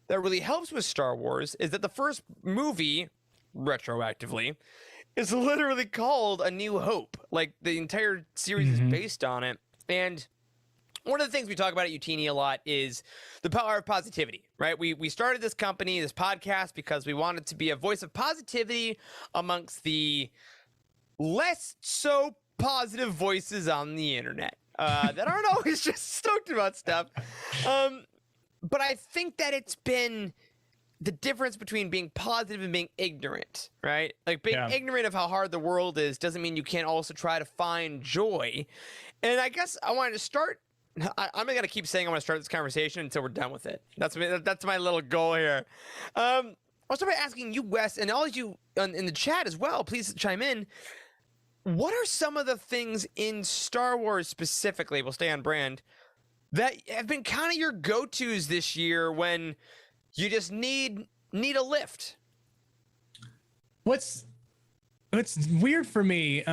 that really helps with Star Wars is that the first movie, retroactively, is literally called A New Hope. Like, the entire series is based on it. And one of the things we talk about at Youtini a lot is the power of positivity, right? We started this company, this podcast, because we wanted to be a voice of positivity amongst the less so positive voices on the internet that aren't always just stoked about stuff. But I think that it's been the difference between being positive and being ignorant, right? Like, being ignorant of how hard the world is doesn't mean you can't also try to find joy. And I guess I wanted to start. I'm going to keep saying I want to start this conversation until we're done with it. That's my little goal here. I'll start by asking you, Wes, and all of you in the chat as well, please chime in. What are some of the things in Star Wars specifically, we'll stay on brand, that have been kind of your go-tos this year when you just need a lift? What's weird for me,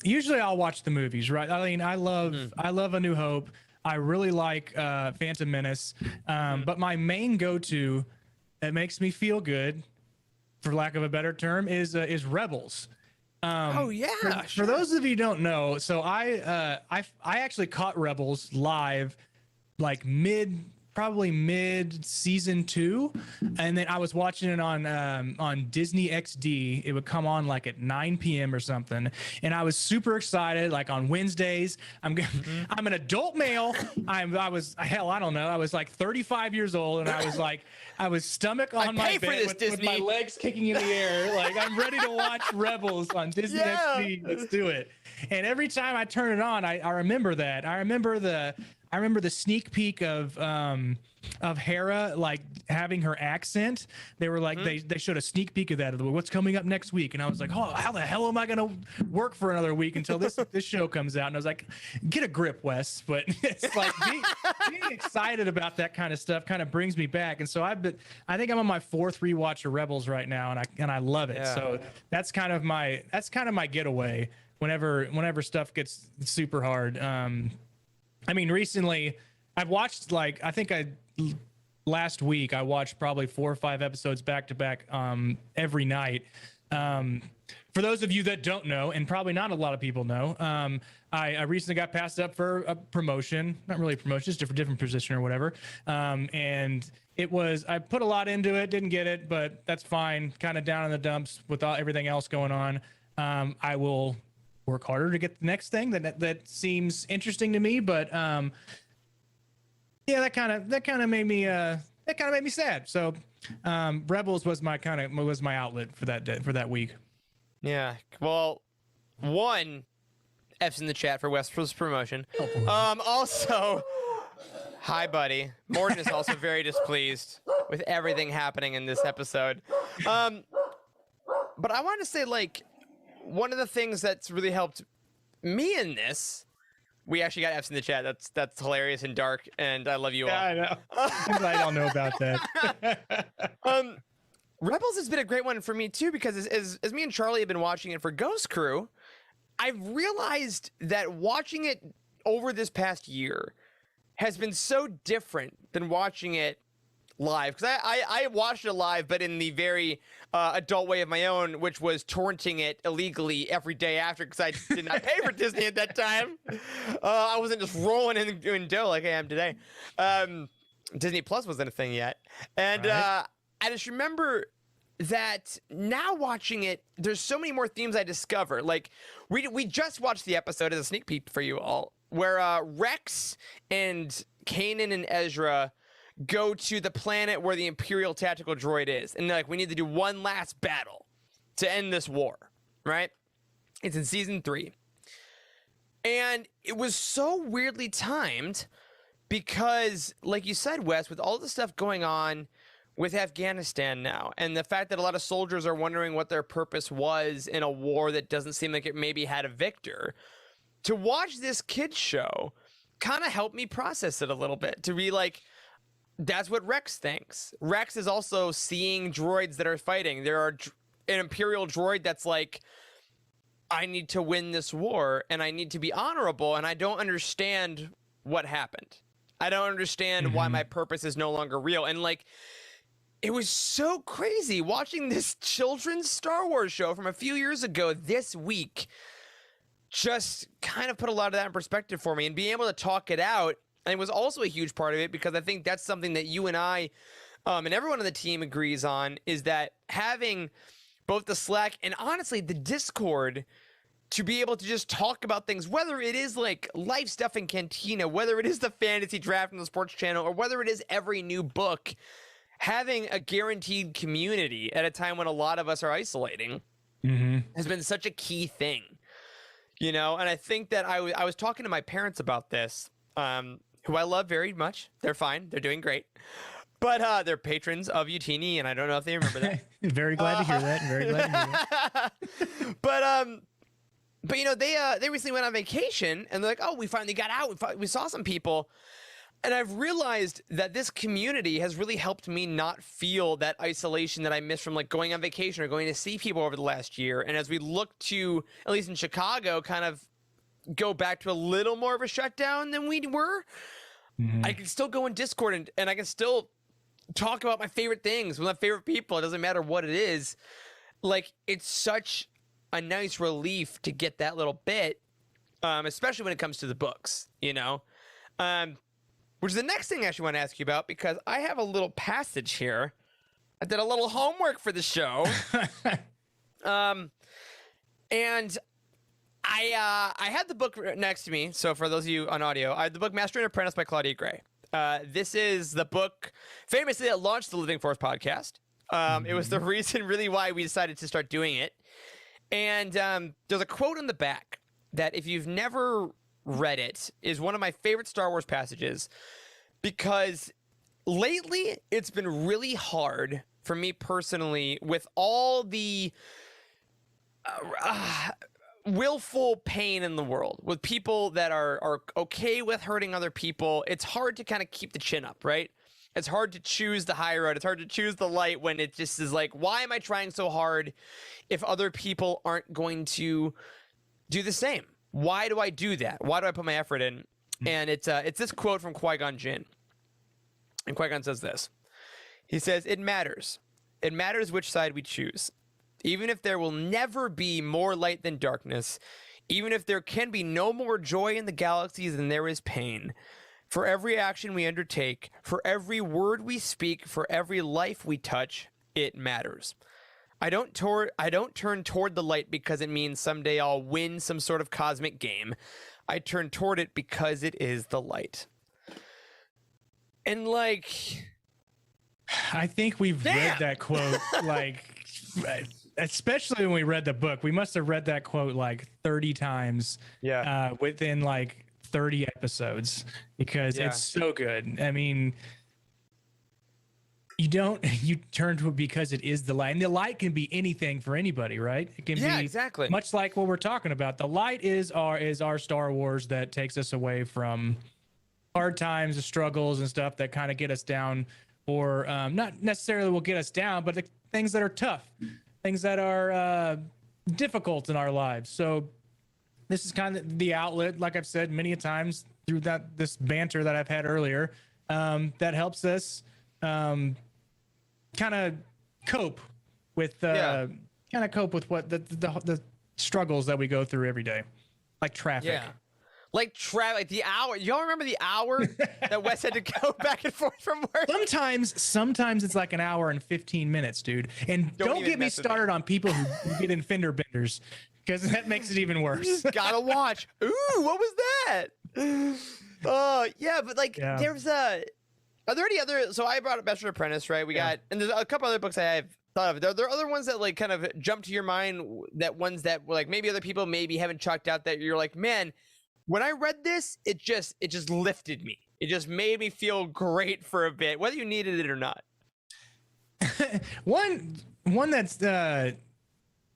usually I'll watch the movies, right? I mean, I love A New Hope. I really like Phantom Menace. But my main go-to that makes me feel good, for lack of a better term, is Rebels. For those of you who don't know, so I actually caught Rebels live, like probably mid season 2, and then I was watching it on Disney XD. It would come on like at 9 p.m. or something, and I was super excited. Like, on Wednesdays, I'm an adult male. I was like 35 years old, and I was stomach on my bed with my legs kicking in the air, like, I'm ready to watch Rebels on Disney XD. Let's do it. And every time I turn it on, I remember that. I remember the sneak peek of Hera, like, having her accent. They were like, they showed a sneak peek of that, of what's coming up next week, and I was like, oh, how the hell am I gonna work for another week until this show comes out? And I was like, get a grip, Wes. But it's like being excited about that kind of stuff kind of brings me back. And so I think I'm on my 4th rewatch of Rebels right now, and I love it. Yeah. So that's kind of my getaway whenever stuff gets super hard. I mean, recently I've watched, like, last week I watched probably 4 or 5 episodes back to back every night. For those of you that don't know, and probably not a lot of people know, I recently got passed up for a promotion, not really a promotion, just a different position or whatever. And I put a lot into it, didn't get it, but that's fine. Kind of down in the dumps with everything else going on. I will work harder to get the next thing that seems interesting to me, but that kind of made me sad. So Rebels was my outlet for that week. Yeah, well, one F's in the chat for Westford's promotion. Also, hi buddy, Morgan is also very displeased with everything happening in this episode. But I want to say, like, one of the things that's really helped me in this, we actually got F's in the chat. That's hilarious and dark, and I love you all. I know. I don't know about that. Rebels has been a great one for me too, because as me and Charlie have been watching it for Ghost Crew, I've realized that watching it over this past year has been so different than watching it live, because I watched it live, but in the very adult way of my own, which was torrenting it illegally every day after, because I did not pay for Disney at that time. I wasn't just rolling in dough like I am today. Disney Plus wasn't a thing yet, and right. I just remember that now watching it, there's so many more themes I discover. Like, we just watched the episode as a sneak peek for you all, where Rex and Kanan and Ezra go to the planet where the Imperial tactical droid is, and they're like, we need to do one last battle to end this war, right? It's in season 3, and it was so weirdly timed because, like you said, Wes, with all the stuff going on with Afghanistan now, and the fact that a lot of soldiers are wondering what their purpose was in a war that doesn't seem like it maybe had a victor. To watch this kids show kind of helped me process it a little bit, to be like, that's what Rex thinks. Rex is also seeing droids that are fighting. There are an Imperial droid that's like, I need to win this war and I need to be honorable, and I don't understand what happened. I don't understand why my purpose is no longer real. And like, it was so crazy watching this children's Star Wars show from a few years ago this week. Just kind of put a lot of that in perspective for me, and being able to talk it out. And it was also a huge part of it, because I think that's something that you and I and everyone on the team agrees on, is that having both the Slack and honestly the Discord to be able to just talk about things, whether it is like life stuff in Cantina, whether it is the fantasy draft on the sports channel, or whether it is every new book, having a guaranteed community at a time when a lot of us are isolating has been such a key thing, you know? And I think that I was talking to my parents about this, who I love very much. They're fine. They're doing great. But they're patrons of Utini, and I don't know if they remember that. Very glad to hear that. Very glad to hear that. But you know, they recently went on vacation, and they're like, oh, we finally got out. We saw some people. And I've realized that this community has really helped me not feel that isolation that I missed from like going on vacation or going to see people over the last year. And as we look to, at least in Chicago, kind of go back to a little more of a shutdown than we were, I can still go in Discord and I can still talk about my favorite things with my favorite people. It doesn't matter what it is. Like, it's such a nice relief to get that little bit, especially when it comes to the books, you know? Which is the next thing I actually want to ask you about, because I have a little passage here. I did a little homework for the show. And I had the book next to me. So for those of you on audio, I had the book Master and Apprentice by Claudia Gray. This is the book famously that launched the Living Force podcast. It was the reason really why we decided to start doing it. And there's a quote on the back that, if you've never read it, is one of my favorite Star Wars passages, because lately it's been really hard for me personally with all the willful pain in the world, with people that are okay with hurting other people. It's hard to kind of keep the chin up, right? It's hard to choose the high road. It's hard to choose the light when it just is like, why am I trying so hard if other people aren't going to do the same? Why do I do that? Why do I put my effort in? And it's this quote from Qui-Gon Jinn. And Qui-Gon says this. He says, "It matters. It matters which side we choose. Even if there will never be more light than darkness, even if there can be no more joy in the galaxy than there is pain, for every action we undertake, for every word we speak, for every life we touch, it matters. I don't turn toward the light because it means someday I'll win some sort of cosmic game. I turn toward it because it is the light." And like, I think we've read that quote, like, especially when we read the book, we must have read that quote like 30 times within like 30 episodes, because it's so good. I mean, you turn to it because it is the light, and the light can be anything for anybody, right? It can be exactly much like what we're talking about. The light is our Star Wars that takes us away from hard times, the struggles and stuff that kind of get us down, or not necessarily will get us down, but the things that are tough, things that are difficult in our lives. So this is kind of the outlet, like I've said many a times through this banter that I've had earlier, that helps us kind of cope with what the struggles that we go through every day, like traffic. Yeah. Like the hour. Y'all remember the hour that Wes had to go back and forth from work? Sometimes it's like an hour and 15 minutes, dude. And don't get me started on people who get in fender benders, because that makes it even worse. Gotta watch. Ooh, what was that? But like, there's are there any other? So I brought up Master Apprentice, right? We got, and there's a couple other books I have thought of. Are there other ones that like kind of jump to your mind? That ones that were like maybe other people maybe haven't chalked out, that you're like, man, when I read this, it just lifted me. It just made me feel great for a bit, whether you needed it or not. one that's I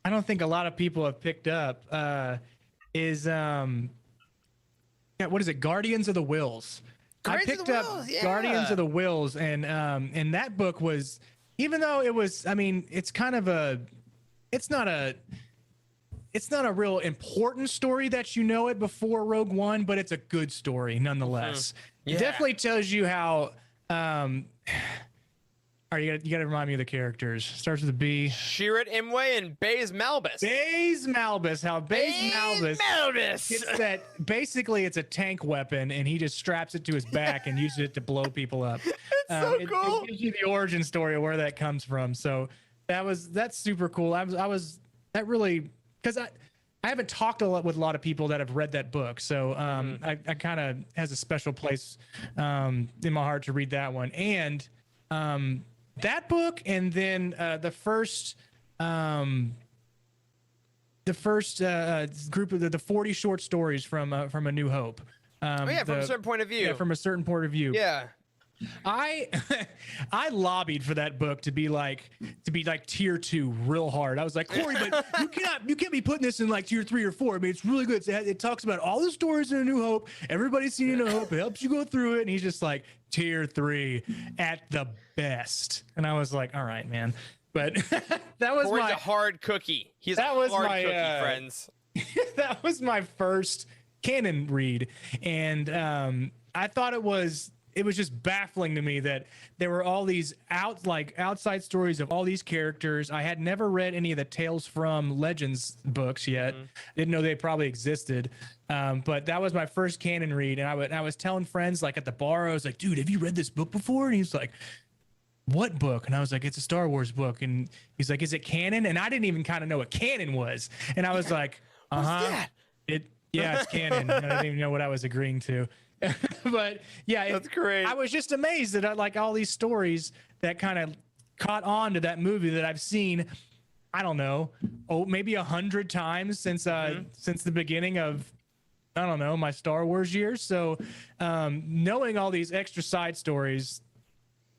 don't think a lot of people have picked up is what is it? Guardians of the Whills. I picked up Guardians of the Whills, and that book was, even though it was, I mean, it's kind of it's not a real important story that you know it before Rogue One, but it's a good story nonetheless. It definitely tells you how. You gotta remind me of the characters. Starts with a B. Chirrut Imwe and Baze Malbus. Baze Malbus. How Baze Malbus gets that. Basically, it's a tank weapon, and he just straps it to his back and uses it to blow people up. It's so cool. It gives you the origin story of where that comes from. So that's super cool. Because I haven't talked with a lot of people that have read that book. So I kind of has a special place in my heart to read that one. And that book, and then the first group of the 40 short stories from A New Hope. From a certain point of view. Yeah, from a certain point of view. Yeah. I lobbied for that book to be like tier 2 real hard. I was like, Corey, but you can't be putting this in like tier 3 or 4. I mean, it's really good. It talks about all the stories in A New Hope. Everybody's seen A New Hope. It helps you go through it. And he's just like, tier 3 at the best. And I was like, all right, man. But that was Corey's a hard cookie. He's a hard cookie, friends. That was my first canon read, and I thought it was just baffling to me that there were all these outside stories of all these characters. I had never read any of the Tales from Legends books yet. Didn't know they probably existed. But that was my first canon read, and I was telling friends like at the bar, I was like, dude, have you read this book before? And he's like, what book? And I was like, it's a Star Wars book. And he's like, is it canon? And I didn't even kind of know what canon was. And I was like, it's canon. And I didn't even know what I was agreeing to. But yeah, that's great. I was just amazed that I like all these stories that kind of caught on to that movie that I've seen, I don't know, maybe 100 times since the beginning of, I don't know, my Star Wars years. So knowing all these extra side stories,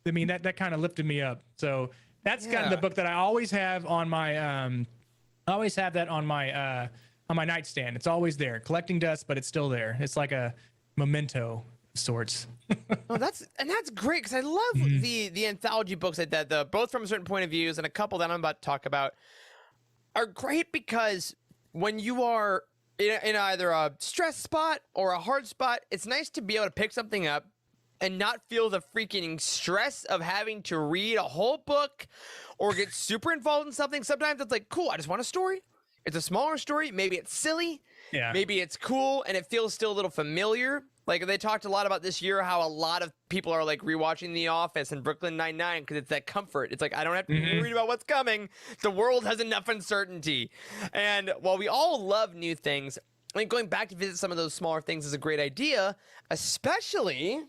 I mean, that kind of lifted me up. So that's kind of the book that I always have on my on my nightstand. It's always there, collecting dust, but it's still there. It's like a memento of sorts. That's great, because I love the anthology books like that. Both from a certain point of views, and a couple that I'm about to talk about are great, because when you are in either a stress spot or a hard spot, it's nice to be able to pick something up and not feel the freaking stress of having to read a whole book or get super involved in something. Sometimes it's like, cool, I just want a story. It's a smaller story. Maybe it's silly. Yeah. Maybe it's cool and it feels still a little familiar. Like they talked a lot about this year, how a lot of people are like rewatching The Office and Brooklyn Nine-Nine because it's that comfort. It's like, I don't have to read about what's coming. The world has enough uncertainty. And while we all love new things, I think going back to visit some of those smaller things is a great idea, especially...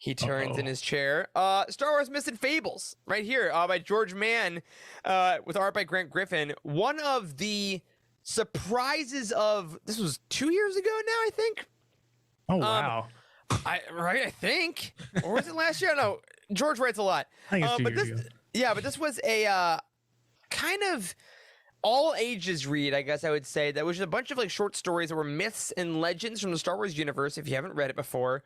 He turns in his chair. Star Wars Myths and Fables, right here, by George Mann, with art by Grant Griffin. One of the surprises of, this was 2 years ago now, I think. Oh, wow. I think. Or was it last year? No, George writes a lot. I think it's 2 years ago. Yeah, but this was a kind of all ages read, I guess I would say, that was just a bunch of like short stories that were myths and legends from the Star Wars universe, if you haven't read it before.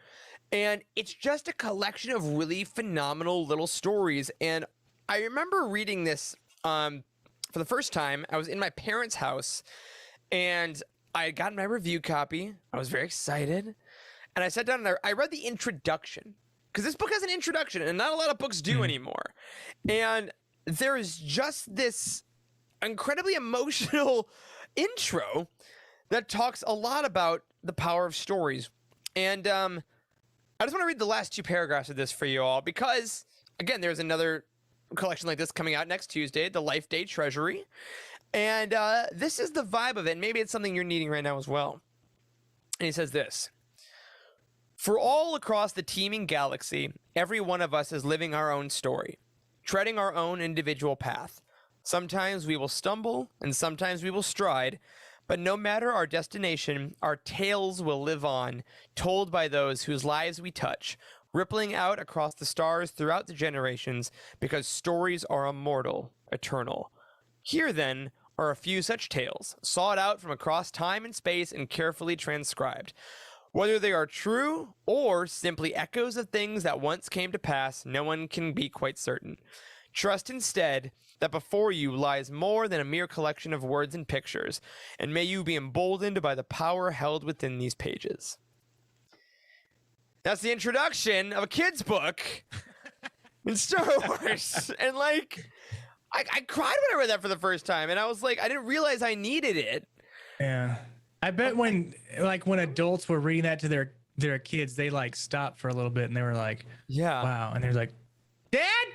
And it's just a collection of really phenomenal little stories. And I remember reading this for the first time. I was in my parents' house, and I had gotten my review copy. I was very excited. And I sat down there. I read the introduction, because this book has an introduction, and not a lot of books do anymore. And there's just this incredibly emotional intro that talks a lot about the power of stories. And I just want to read the last two paragraphs of this for you all, because, again, there's another collection like this coming out next Tuesday, the Life Day Treasury. And this is the vibe of it. Maybe it's something you're needing right now as well. And he says this: for all across the teeming galaxy, every one of us is living our own story, treading our own individual path. Sometimes we will stumble, and sometimes we will stride. But no matter our destination, our tales will live on, told by those whose lives we touch, rippling out across the stars throughout the generations, because stories are immortal, eternal. Here, then, are a few such tales, sought out from across time and space and carefully transcribed. Whether they are true or simply echoes of things that once came to pass, no one can be quite certain. Trust instead that before you lies more than a mere collection of words and pictures, and may you be emboldened by the power held within these pages. That's the introduction of a kid's book in Star Wars. And like, I cried when I read that for the first time, and I was like, I didn't realize I needed it. Yeah. I bet when adults were reading that to their kids, they like stopped for a little bit and they were like, yeah, wow. And they're like, Dad,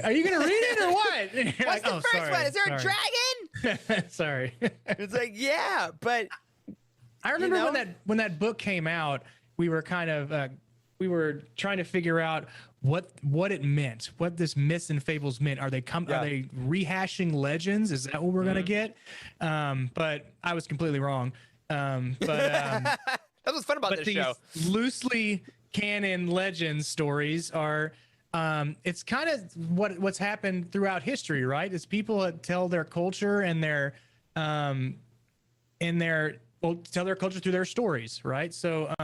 are you going to read it or what? What's like, the first one? Is there a dragon? Sorry. It's like, yeah, but I remember when that book came out, we were kind of, we were trying to figure out what it meant, what this myths and fables meant. Are they rehashing legends? Is that what we're gonna get? But I was completely wrong. That's what's fun about this show. Loosely canon legend stories are. It's kind of what's happened throughout history, right? It's people that tell their culture and tell their culture through their stories, right? So.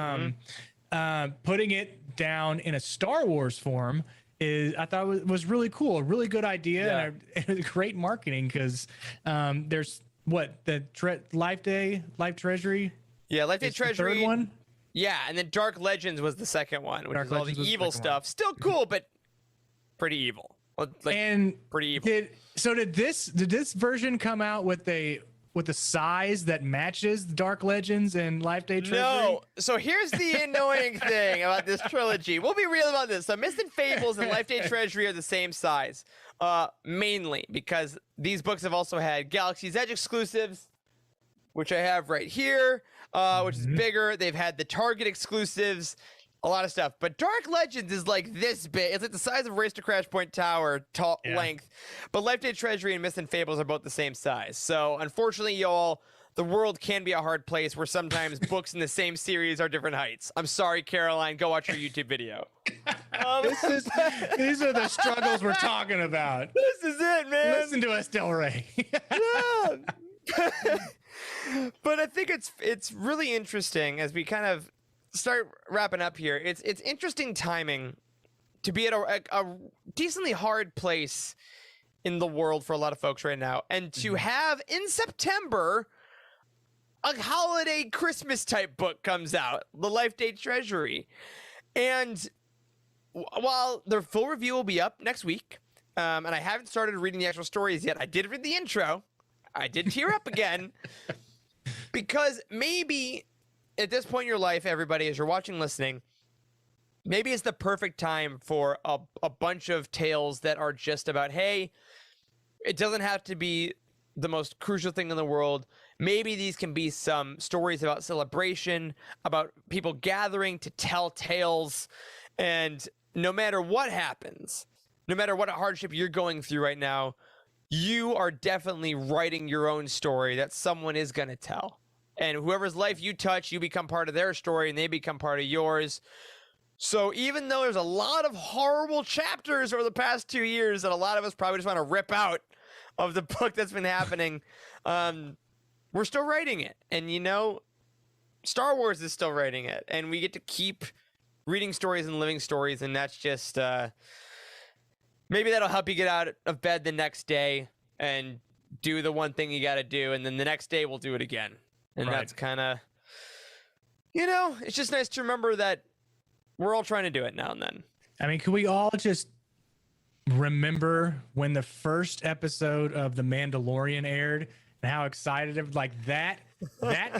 Putting it down in a Star Wars form I thought was really cool, a really good idea, and great marketing because there's Life Treasury. Yeah, Life Day Treasury. The third one. Yeah, and then Dark Legends was the second one, which is all the evil stuff. Still cool, but pretty evil. Pretty evil. Did this version come out with a size that matches Dark Legends and Life Day Treasury? No. So here's the annoying thing about this trilogy. We'll be real about this. So Myths and Fables and Life Day Treasury are the same size, mainly because these books have also had Galaxy's Edge exclusives, which I have right here, which is bigger. They've had the Target exclusives, a lot of stuff. But Dark Legends is like this big. It's like the size of Race to Crash Point Tower length. But Life Day Treasury and Myths and Fables are both the same size. So unfortunately, y'all, the world can be a hard place where sometimes books in the same series are different heights. I'm sorry, Caroline. Go watch your YouTube video. These are the struggles we're talking about. This is it, man. Listen to us, Del Rey. But I think it's really interesting as we kind of start wrapping up here. It's interesting timing to be at a decently hard place in the world for a lot of folks right now, and to have in September a holiday Christmas type book comes out, the Life Day Treasury. And while the full review will be up next week, and I haven't started reading the actual stories yet, I did read the intro. I did tear up again because maybe at this point in your life, everybody, as you're watching, listening, maybe it's the perfect time for a bunch of tales that are just about, hey, it doesn't have to be the most crucial thing in the world. Maybe these can be some stories about celebration, about people gathering to tell tales. And no matter what happens, no matter what hardship you're going through right now, you are definitely writing your own story that someone is going to tell. And whoever's life you touch, you become part of their story and they become part of yours. So even though there's a lot of horrible chapters over the past 2 years that a lot of us probably just want to rip out of the book that's been happening, we're still writing it. And, you know, Star Wars is still writing it. And we get to keep reading stories and living stories. And that's just, maybe that'll help you get out of bed the next day and do the one thing you got to do. And then the next day we'll do it again. And that's kind of, you know, it's just nice to remember that we're all trying to do it now and then. I mean, can we all just remember when the first episode of The Mandalorian aired and how excited, like that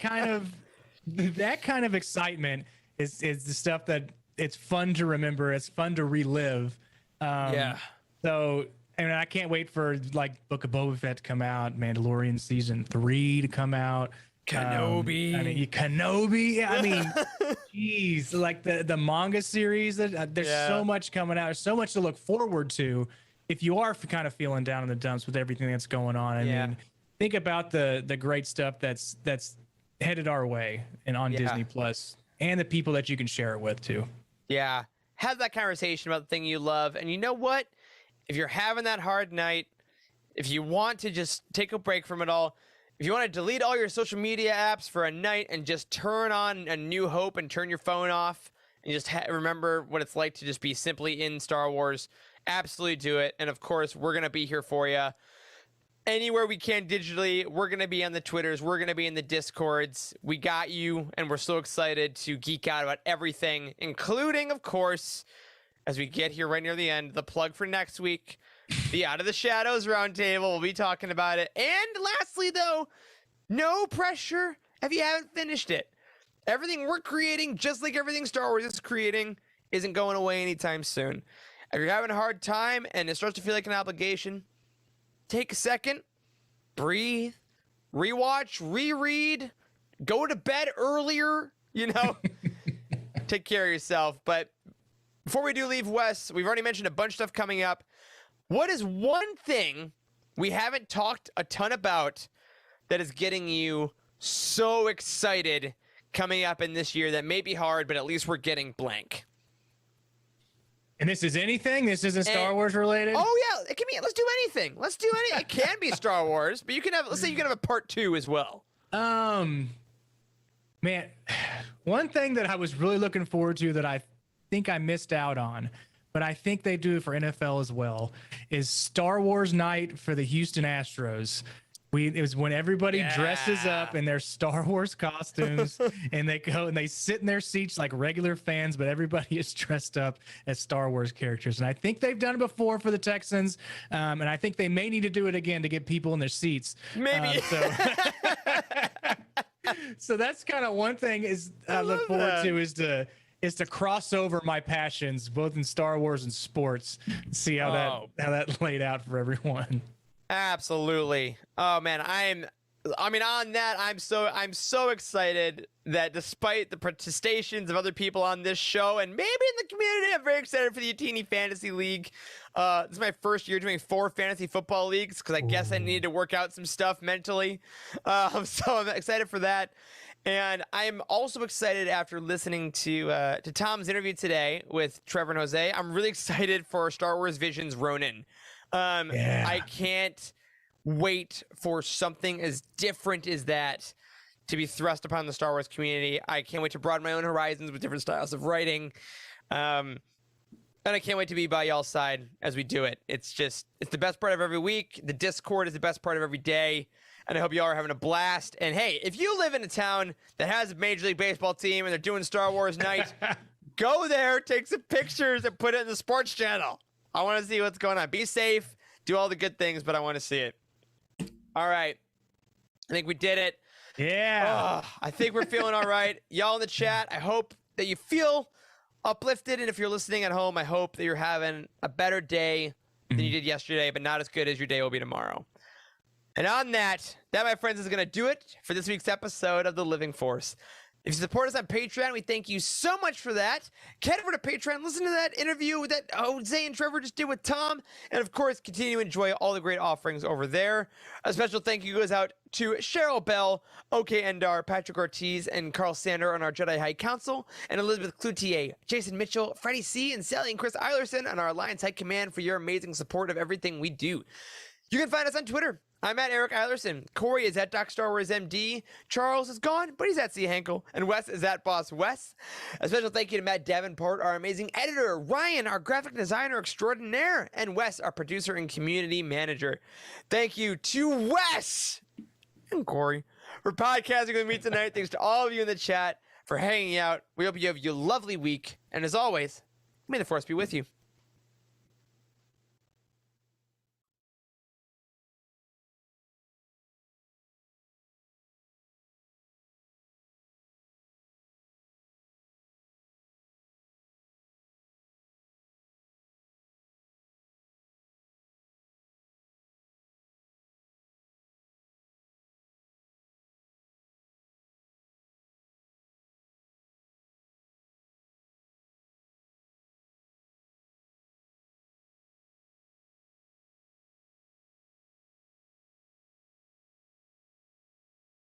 kind of excitement is the stuff that it's fun to remember. It's fun to relive. So, I mean, I can't wait for like Book of Boba Fett to come out, Mandalorian season 3 to come out. Kenobi. Kenobi. I mean, geez, like the manga series. There's so much coming out. There's so much to look forward to. If you are kind of feeling down in the dumps with everything that's going on, I mean, think about the great stuff that's headed our way and on Disney Plus, and the people that you can share it with too. Yeah. have that conversation about the thing you love. And you know what? If you're having that hard night, if you want to just take a break from it all, if you want to delete all your social media apps for a night and just turn on A New Hope and turn your phone off and just remember what it's like to just be simply in Star Wars, absolutely do it. And of course, we're going to be here for you. Anywhere we can digitally, we're going to be on the Twitters. We're going to be in the Discords. We got you, and we're so excited to geek out about everything, including, of course, as we get here right near the end, the plug for next week, the Out of the Shadows Roundtable. We'll be talking about it. And lastly, though, no pressure if you haven't finished it. Everything we're creating, just like everything Star Wars is creating, isn't going away anytime soon. If you're having a hard time and it starts to feel like an obligation, take a second, breathe, rewatch, reread, go to bed earlier, take care of yourself. But before we do leave, Wes, we've already mentioned a bunch of stuff coming up. What is one thing we haven't talked a ton about that is getting you so excited coming up in this year that may be hard, but at least we're getting blank? And this is anything? This isn't Star Wars related? Oh, yeah. It can be. Let's do anything. It can be Star Wars, but let's say you can have a part 2 as well. Man, one thing that I was really looking forward to that I think I missed out on, but I think they do it for NFL as well, is Star Wars night for the Houston Astros. It was when everybody dresses up in their Star Wars costumes and they go and they sit in their seats like regular fans, but everybody is dressed up as Star Wars characters. And I think they've done it before for the Texans. And I think they may need to do it again to get people in their seats. Maybe. So that's kind of one thing I look forward to is to cross over my passions, both in Star Wars and sports, see how that laid out for everyone. Absolutely. Oh man, on that, I'm so excited that despite the protestations of other people on this show and maybe in the community, I'm very excited for the Utini Fantasy League. This is my first year doing 4 fantasy football leagues because I guess I needed to work out some stuff mentally. So I'm excited for that. And I'm also excited after listening to Tom's interview today with Trevor and Jose. I'm really excited for Star Wars Visions Ronin. I can't wait for something as different as that to be thrust upon the Star Wars community. I can't wait to broaden my own horizons with different styles of writing. And I can't wait to be by y'all's side as we do it. It's the best part of every week. The Discord is the best part of every day. And I hope y'all are having a blast. And hey, if you live in a town that has a Major League Baseball team and they're doing Star Wars night, go there, take some pictures, and put it in the sports channel. I want to see what's going on. Be safe. Do all the good things, but I want to see it. All right. I think we did it. Yeah. I think we're feeling all right. Y'all in the chat, I hope that you feel uplifted. And if you're listening at home, I hope that you're having a better day than you did yesterday, but not as good as your day will be tomorrow. And on that, my friends, is going to do it for this week's episode of The Living Force. If you support us on Patreon, we thank you so much for that. Head over to Patreon, listen to that interview that Jose and Trevor just did with Tom, and of course, continue to enjoy all the great offerings over there. A special thank you goes out to Cheryl Bell, OK Endar, Patrick Ortiz, and Carl Sander on our Jedi High Council, and Elizabeth Cloutier, Jason Mitchell, Freddie C., and Sally and Chris Eilerson on our Alliance High Command for your amazing support of everything we do. You can find us on Twitter. I'm at Eric Eilerson. Corey is at Doc Star Wars MD. Charles is gone, but he's at C. Henkel. And Wes is at Boss Wes. A special thank you to Matt Davenport, our amazing editor. Ryan, our graphic designer extraordinaire. And Wes, our producer and community manager. Thank you to Wes and Corey for podcasting with me tonight. Thanks to all of you in the chat for hanging out. We hope you have a lovely week. And as always, may the Force be with you.